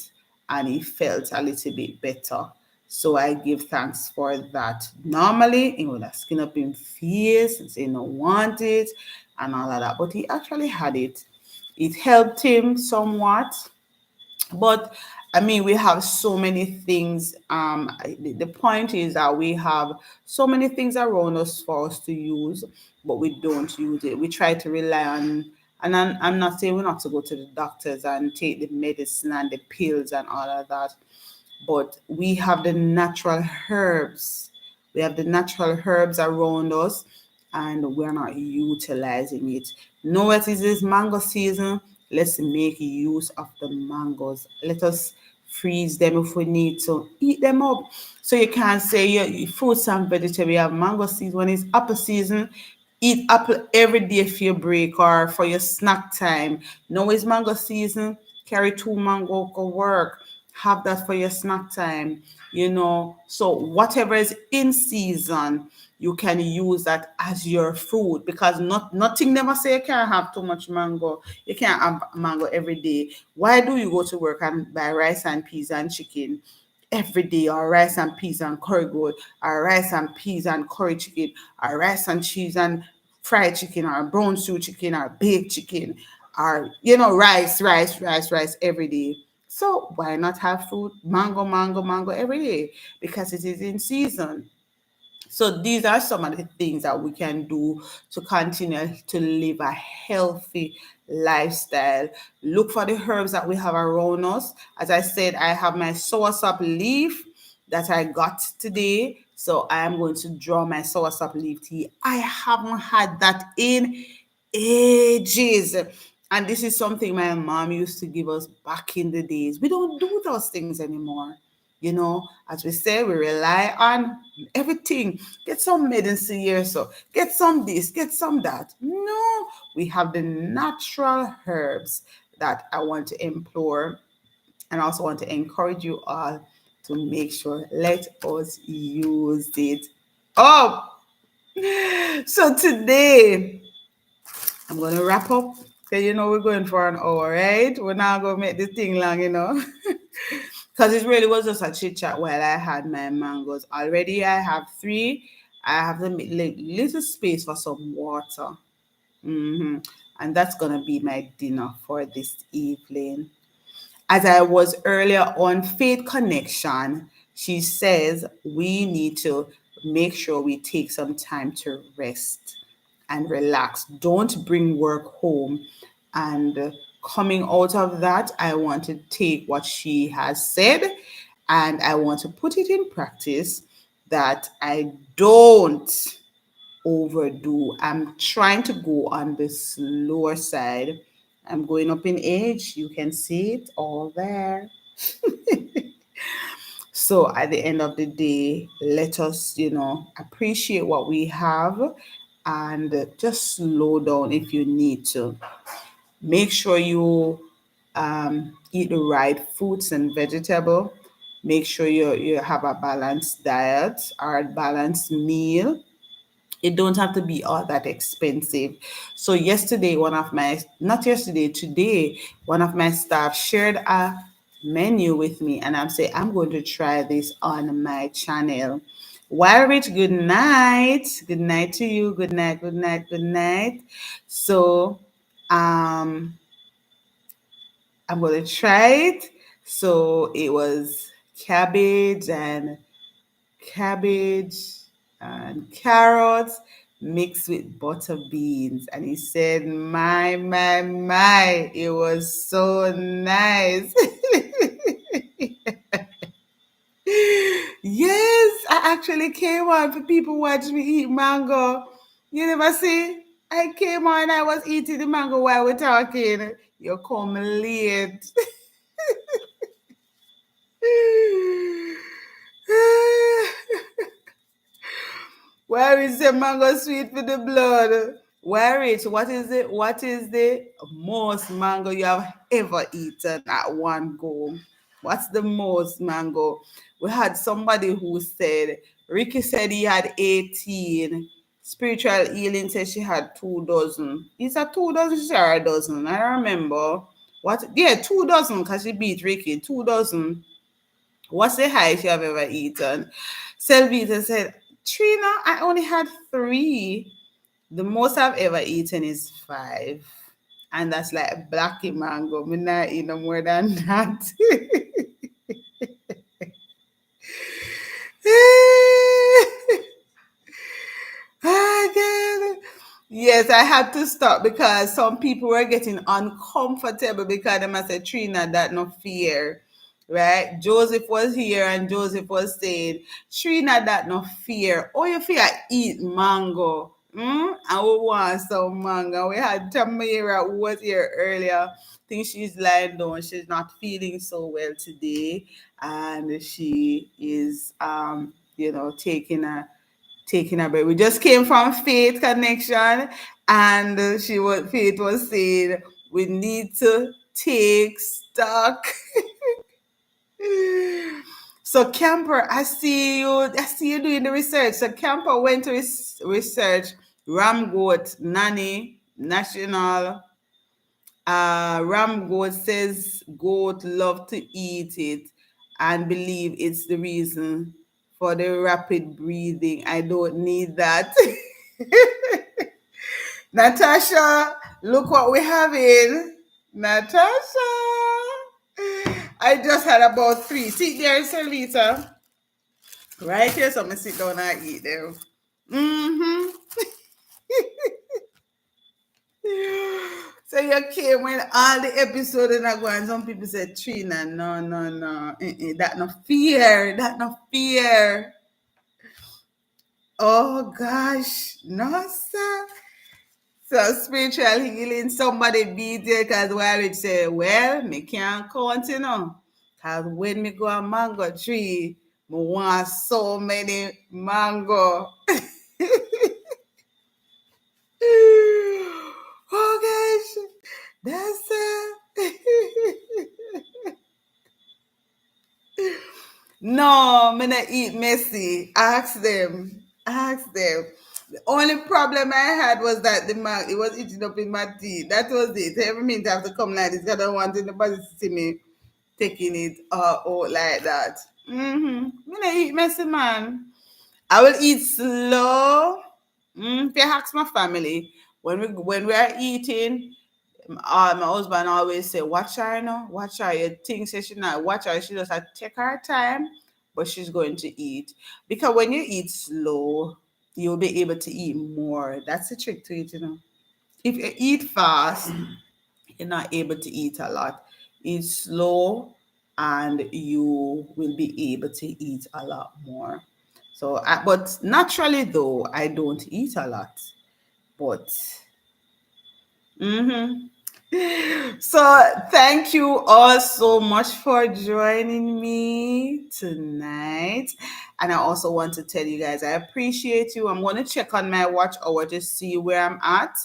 and he felt a little bit better. So I give thanks for that. Normally, he would have skin up in face and say no want it and all of that, but he actually had it. It helped him somewhat, but I mean, we have so many things. The point is that we have so many things around us for us to use, but we don't use it. We try to rely on, and I'm not saying we're not to go to the doctors and take the medicine and the pills and all of that, but we have the natural herbs. We have the natural herbs around us, and we're not utilizing it. Know what is this mango season? Let's make use of the mangoes. Let us freeze them if we need to. Eat them up. So you can't say your fruits and vegetables. You have mango season. When it's apple season, eat apple every day for your break or for your snack time. Now it's mango season, carry two mango, go work. Have that for your snack time, So whatever is in season, you can use that as your food, because nothing never say you can't have too much mango. You can't have mango every day. Why do you go to work and buy rice and peas and chicken every day, or rice and peas and curry goat, or rice and peas and curry chicken, or rice and cheese and fried chicken, or brown stew chicken, or baked chicken, or rice every day? So why not have fruit, mango every day? Because it is in season. So these are some of the things that we can do to continue to live a healthy lifestyle. Look for the herbs that we have around us. As I said, I have my soursop leaf that I got today. So I am going to draw my soursop leaf tea. I haven't had that in ages. And this is something my mom used to give us back in the days. We don't do those things anymore. As we say, we rely on everything. Get some medicine here, so get some this, get some that. No, we have the natural herbs that I want to implore, and also want to encourage you all to make sure, let us use it up. So today, I'm going to wrap up. Okay, we're going for an hour, right? We're not going to make this thing long. Because it really was just a chit chat while I had my mangoes. Already I have 3. I have the little space for some water. And that's going to be my dinner for this evening. As I was earlier on Faith Connection, she says we need to make sure we take some time to rest and relax. Don't bring work home. And coming out of that, I want to take what she has said and I want to put it in practice, that I don't overdo. I'm trying to go on the slower side. I'm going up in age. You can see it all there. So at the end of the day, let us, appreciate what we have and just slow down if you need to. Make sure you eat the right fruits and vegetable. Make sure you have a balanced diet or a balanced meal. It don't have to be all that expensive. So yesterday, not yesterday, today, one of my staff shared a menu with me, and I'm saying I'm going to try this on my channel. While Rich, good night. Good night to you. Good night, good night, good night. So um I'm going to try it. So it was cabbage and carrots mixed with butter beans. And he said, my, it was so nice. Yes, I actually came on for people watch me eat mango. You never see? I came on, I was eating the mango while we're talking. You come late. Where is the mango sweet for the blood? Where is what is the most mango you have ever eaten at one go? What's the most mango? We had somebody who said Ricky said he had 18. Spiritual healing said she had 2 dozen. Is that 2 dozen or a dozen? I don't remember. What? Yeah, 2 dozen because she beat Ricky. 2 dozen. What's the highest you have ever eaten? Selvita said, Trina, I only had three. The most I've ever eaten is five. And that's like blacky mango. Me not eat no more than that. Again. Yes, I had to stop because some people were getting uncomfortable because they must say Trina that no fear. Right? Joseph was here and Joseph was saying, Trina that no fear. Oh, you fear eat mango. And we want some mango. We had Tamira who was here earlier. I think she's lying down. She's not feeling so well today. And she is taking a break. We just came from Faith Connection, and Faith was saying we need to take stock. So Camper, I see you. I see you doing the research. So Camper went to research ram goat nanny national. Ram goat says goat love to eat it and believe it's the reason for the rapid breathing. I don't need that. Natasha, look what we're having. Natasha. I just had about three. See there, Selita. Right here, so I'm gonna sit down and eat them. Mm-hmm. So you came when all the episode and I go and some people said Trina, no, no, no. That no fear. That no fear. Oh gosh. No, sir. So spiritual healing, somebody beat it because where it say, well, me can't count, you know. Cause when me go a mango tree, me want so many mango. Oh gosh. That's No, me not eat messy. Ask them. Ask them. The only problem I had was that the man it was eating up in my teeth. That was it. Every minute I have to come like this. 'Cause I don't want anybody to see me taking it out like that. Me not eat messy, man. I will eat slow. If you ask my family, when we are eating, my husband always say, watch her, you know, watch her. You think she should not watch her. She just have to take her time, but she's going to eat. Because when you eat slow, you'll be able to eat more. That's the trick to it, you know. If you eat fast, you're not able to eat a lot. Eat slow and you will be able to eat a lot more. So, but naturally though, I don't eat a lot. But mhm. So, thank you all so much for joining me tonight. And I also want to tell you guys, I appreciate you. I'm going to check on my watch hour to see where I'm at.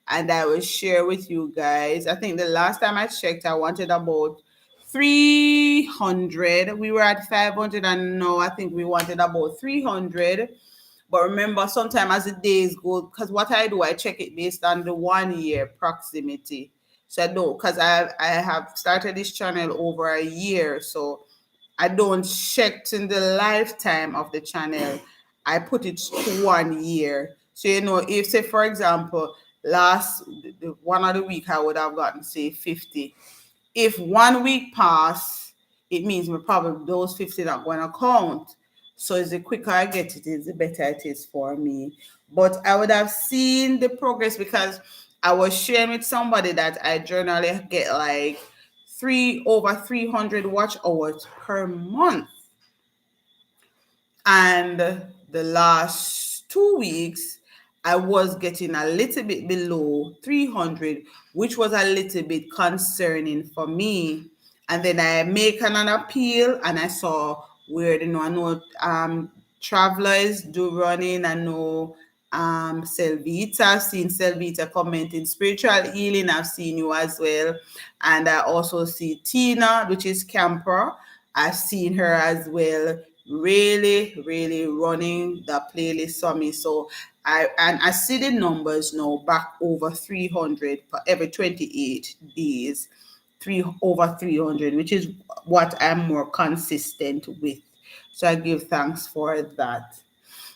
And I will share with you guys. I think the last time I checked, I wanted about 300. We were at 500, and now I think we wanted about 300. But remember, sometimes as the days go, because what I do, I check it based on the 1 year proximity. So I don't, because I have started this channel over a year, so I don't check in the lifetime of the channel. I put it to 1 year. So if say for example, one of the week I would have gotten say 50. If 1 week pass, it means probably those 50 not going to count. So the quicker I get it is, the better it is for me. But I would have seen the progress because I was sharing with somebody that I generally get like over 300 watch hours per month. And the last 2 weeks, I was getting a little bit below 300, which was a little bit concerning for me. And then I make an appeal and I saw where, I know travelers do running. I know Selvita. I've seen Selvita commenting spiritual healing. I've seen you as well. And I also see Tina, which is camper. I've seen her as well, really, really running the playlist for me. So I see the numbers now back over 300 for every 28 days, over 300, which is what I'm more consistent with. So I give thanks for that.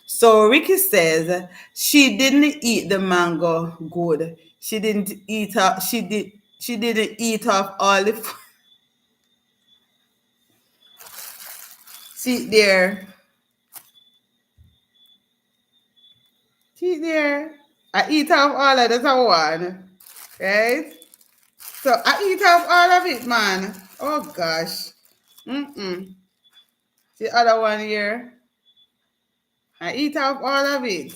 So Ricky says she didn't eat the mango good. She didn't eat up. She didn't eat up all the. See there. See there. I eat up all of the one. Right? So I eat up all of it, man. Oh gosh. Mm-mm. The other one here. I eat up all of it.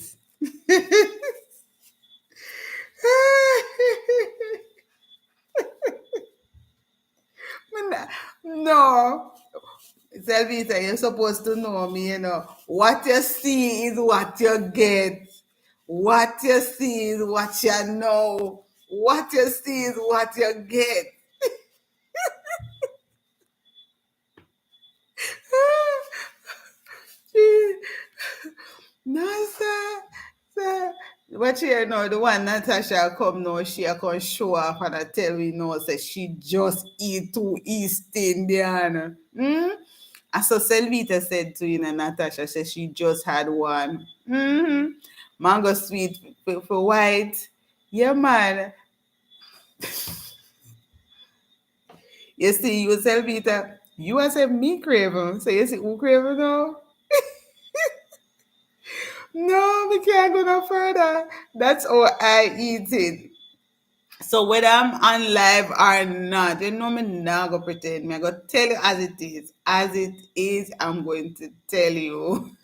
No. Selvita, you're supposed to know me. What you see is what you get. What you see is what you know. What you see is what you get. No, sir. But here now, the one Natasha come now, she can show off and I tell we know, say she just eat two East Indian. And so Selvita said to Natasha, said she just had one. Mango sweet for white. Yeah, man. You see, you Selvita, you are say me craving. So you see who craving now? No, we can't go no further. That's how I eat it. So whether I'm on live or not, me not go pretend. Me I go tell you as it is. As it is, I'm going to tell you.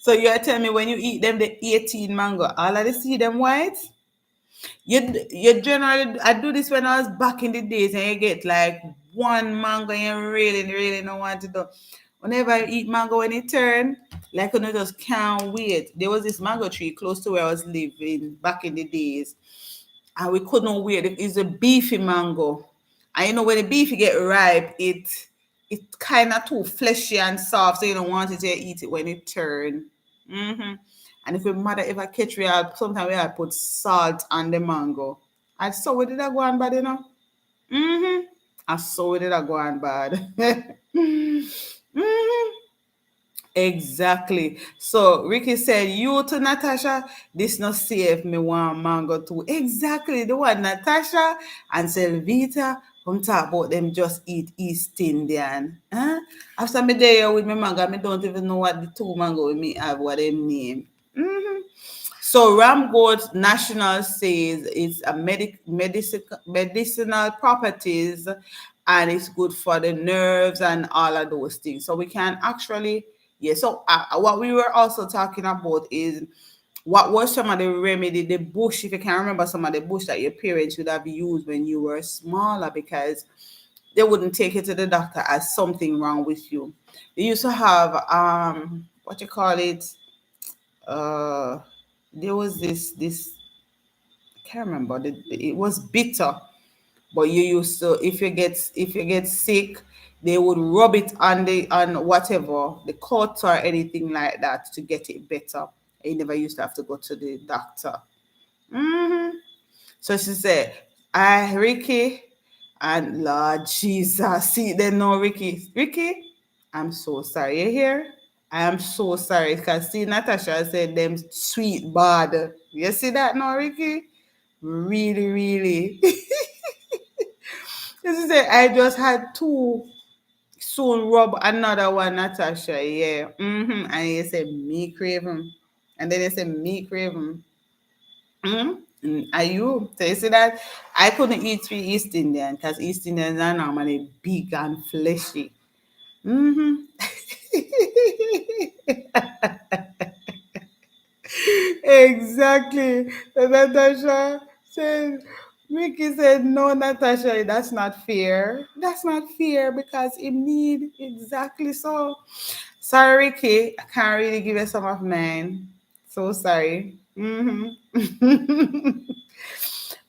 So you're telling me when you eat them the 18 mango, all of the see them white? You generally I do this when I was back in the days and you get like one mango and you really, really don't want to do. Whenever I eat mango when it turn, like you just can't wait. There was this mango tree close to where I was living back in the days. And we couldn't wait. It's a beefy mango. And when the beefy get ripe, it kind of too fleshy and soft, so you don't want it to eat it when it turn. And if your mother ever catch me out, sometimes we have put salt on the mango. I saw it did I go on bad. I saw it did I go on bad. Exactly. So Ricky said, you to Natasha, this not safe, me want mango too. Exactly. The one Natasha and Selvita come talk about them just eat East Indian. Huh? After me there with my mango, me don't even know what the two mango with me have, what them name. So Ramgold National says it's a medicinal properties and it's good for the nerves and all of those things. So we can actually, yeah. So what we were also talking about is what was some of the remedy, the bush, if you can remember some of the bush that your parents would have used when you were smaller, because they wouldn't take you to the doctor as something wrong with you. They used to have what you call it, uh there was this I can't remember it was bitter, but you used to, if you get sick, they would rub it on whatever the cut or anything like that to get it better. You never used to have to go to the doctor. So she said, I Ricky and Lord Jesus, see they know Ricky, I'm so sorry. You hear? I am so sorry because see Natasha said them sweet bad. You see that now, Ricky? Really, really. She said I just had two. Soon rub another one, Natasha. Yeah. And you said me craving. And then you said me craving. Are you? So you see that? I couldn't eat three East Indian because East Indians are normally big and fleshy. Exactly. So Natasha said, Ricky said, no, Natasha, that's not fair. That's not fair because him need exactly so. Sorry, Ricky. I can't really give you some of mine. So sorry.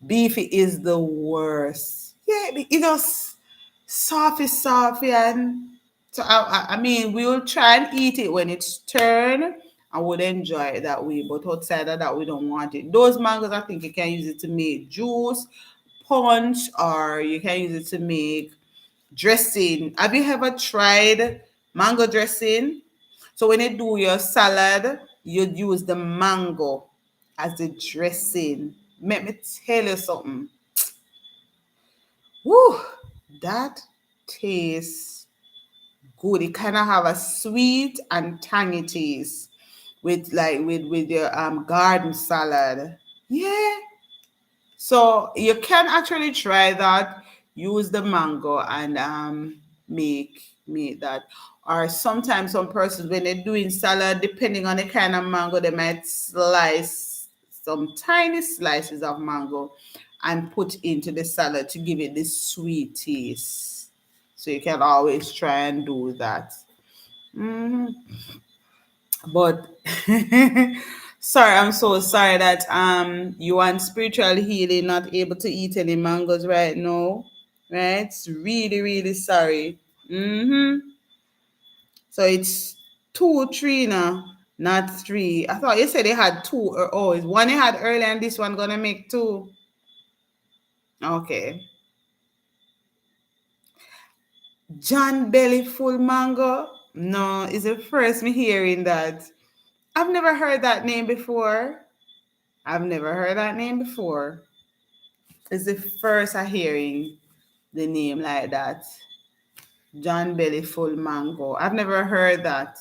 Beefy is the worst. Yeah, it just soft and so I mean we will try and eat it when it's turned. I would enjoy it that way, but outside of that we don't want it. Those mangoes I think you can use it to make juice, punch, or you can use it to make dressing. Have you ever tried mango dressing? So when you do your salad, you'd use the mango as the dressing. Let me tell you something. Woo! That tastes good. It kind of have a sweet and tangy taste with your garden salad. Yeah. So you can actually try that. Use the mango and make that. Or sometimes some persons when they're doing salad, depending on the kind of mango, they might slice some tiny slices of mango and put into the salad to give it this sweet taste. So you can always try and do that. Mhm. But sorry, I'm so sorry that you want spiritual healing, not able to eat any mangoes right now. Right? It's really, really sorry. So it's two, three now, not three. I thought you said they had two or oh, it's one you had earlier and this one gonna make two. Okay. John Belly full mango? No, it's the first me hearing that. I've never heard that name before. I've never heard that name before. It's the first I hearing the name like that. John Belly Full Mango. I've never heard that.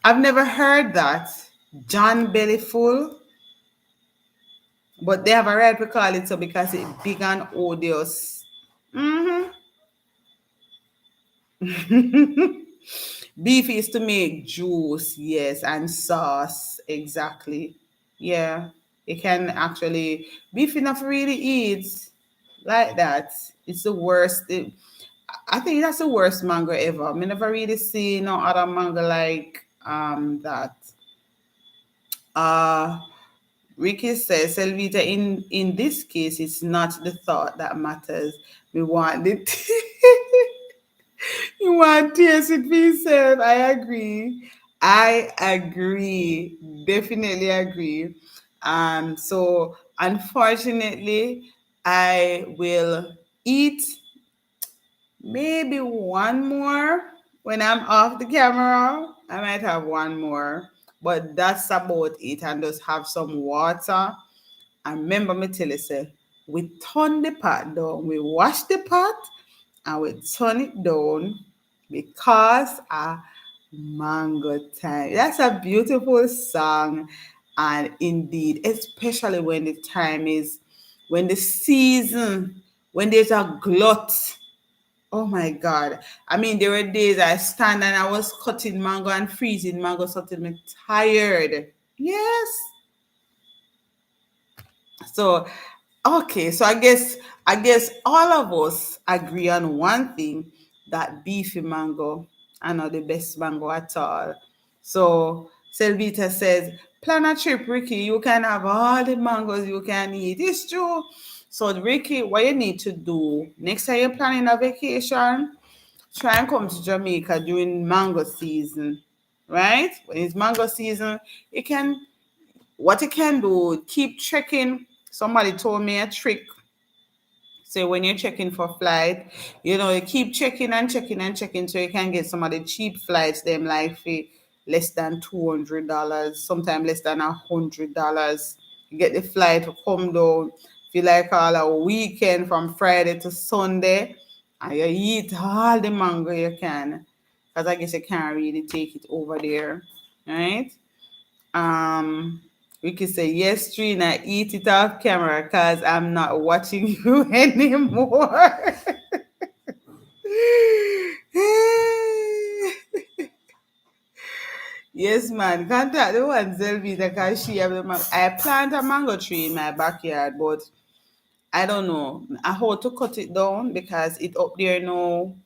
I've never heard that. John Belly Full. But they have a right to call it so because it's big and odious. Mm-hmm. Beef is to make juice, yes, and sauce, exactly. Yeah, it can actually beef enough really eat like that. It's the worst. I think that's the worst mango ever. I never really see no other mango like that. Uh Ricky says, Selvita, in this case, it's not the thought that matters. We want it. You want tears it be said. I agree. I agree. Definitely agree. So unfortunately, I will eat maybe one more when I'm off the camera. I might have one more, but that's about it. And just have some water. And remember me tell you, say, we turn the pot down. We wash the pot and we turn it down because mango time. That's a beautiful song, and indeed, especially when the time is when the season, when there's a glut. Oh my God. I mean, there were days I stand and I was cutting mango and freezing mango so till me tired. Yes. So, okay, so I guess all of us agree on one thing that beefy mango are not the best mango at all. So Selvita says, plan a trip, Ricky. You can have all the mangoes you can eat. It's true. So Ricky, what you need to do next time you're planning a vacation, try and come to Jamaica during mango season. Right? When it's mango season, you can what you can do, keep checking. Somebody told me a trick. So when you're checking for flight, you keep checking and checking and checking so you can get some of the cheap flights, them like for less than $200, sometimes less than $100. You get the flight to come down, feel like all a weekend from Friday to Sunday, and you eat all the mango you can. Because I guess you can't really take it over there. Right? Um, we could say, yes, Trina, eat it off camera because I'm not watching you anymore. Yes, man. Contact the one Zelvita because she have the mango. I plant a mango tree in my backyard, but I don't know. I how to cut it down because it up there now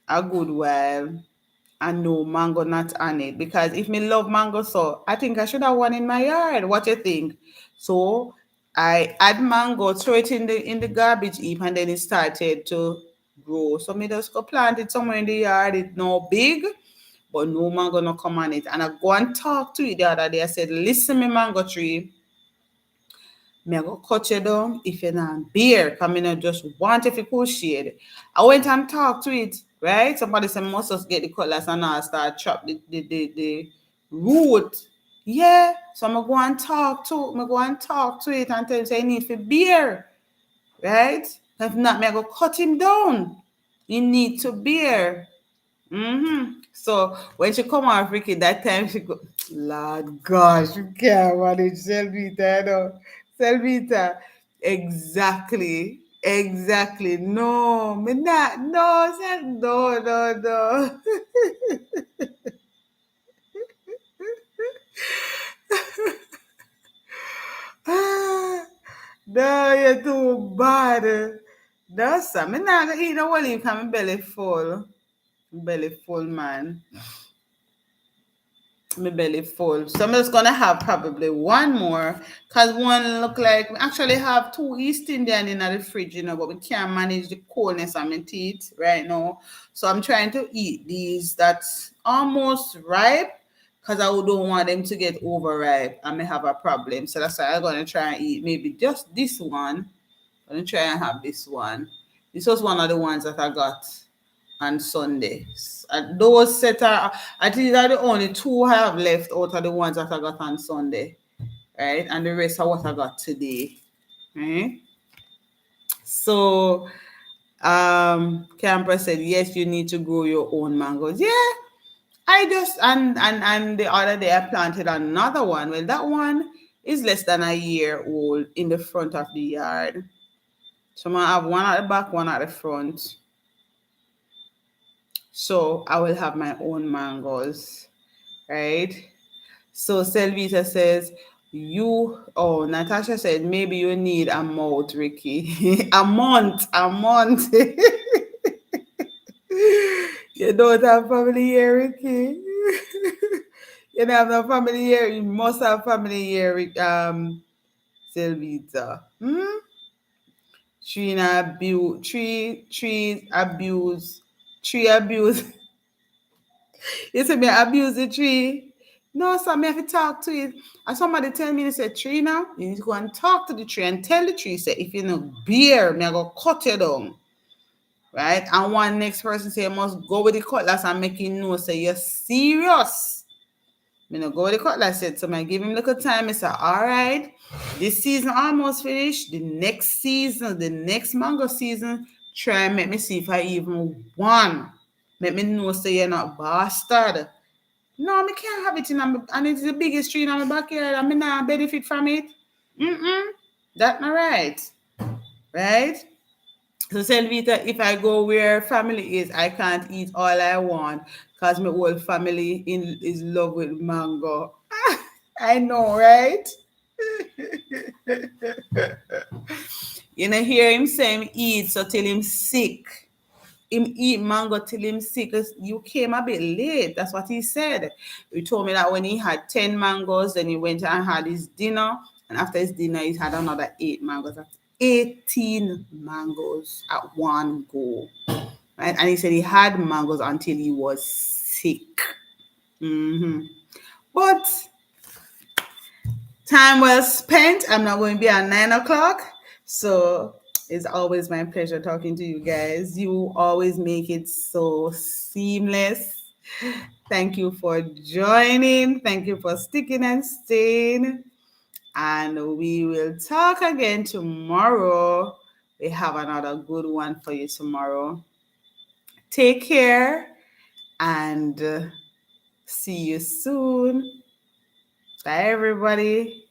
a good while and no mango not on it. Because if me love mango so I think I should have one in my yard. What you think? So I add mango, throw it in the garbage heap and then it started to grow. So me just go plant it somewhere in the yard. It's no big, but no mango no come on it. And I go and talk to it the other day. I said, listen, me mango tree, me I go cut you down if you're not beer. Come in and just want if you cool shade. I went and talked to it, right? Somebody said must just get the cutlass and I start chop the root. Yeah. So I'm go and talk to it and tell him say I need for beer. Right? If not, me I go cut him down. You need to beer. So when she come out freaking that time she go, Lord gosh, you can't manage Selvita, no. Selvita. Exactly. Exactly. No, me not no, no. No, you're too bad. No, sir. Me not gonna eat no one leave because my belly full. Belly full, man. My belly full. So I'm just gonna have probably one more because one look like we actually have two East Indian in the fridge, but we can't manage the coldness of my teeth right now. So I'm trying to eat these that's almost ripe because I don't want them to get overripe. I may have a problem. So that's why I'm gonna try and eat maybe just this one. I'm gonna try and have this one. This was one of the ones that I got on Sundays. And those set are, I think, are the only two I have left out of the ones that I got on Sunday, right? And the rest are what I got today, right? So, Camper said, yes, you need to grow your own mangoes. Yeah, I just and the other day I planted another one. Well, that one is less than a year old in the front of the yard. So I have one at the back, one at the front. So I will have my own mangoes, right? So Selvita says, Natasha said, maybe you need a month, Ricky. A month. You don't have family here, Ricky. You don't have no family here. You must have family here, Selvita. Tree abuse. You say me abuse the tree. No, sir, me have to talk to it. And somebody tell me, they say, tree now, you need to go and talk to the tree and tell the tree, say, if you know beer, me I go cut you down. Right? And one next person say, you must go with the cutlass and make him know, say, you're serious. Me no go with the cutlass said, so I give him little time. I say, all right, this season almost finished. The next season, the next mango season, try and make me see if I even won. Make me know, say, you're not bastard. No, I can't have it in my, and it's the biggest tree in my backyard. I mean, I benefit from it. That's not right. Right? So, Selvita, if I go where family is, I can't eat all I want because my whole family is love with mango. I know, right? You know, hear him say him eat so till him sick. Him eat mango till him sick. 'Cause you came a bit late. That's what he said. He told me that when he had 10 mangoes, then he went and had his dinner. And after his dinner, he had another 8 mangoes. That's 18 mangoes at one go. Right? And he said he had mangoes until he was sick. But time well spent. I'm not going to be at 9 o'clock. So it's always my pleasure talking to you guys. You always make it so seamless. Thank you for joining. Thank you for sticking and staying. And we will talk again tomorrow. We have another good one for you tomorrow. Take care and see you soon. Bye, everybody.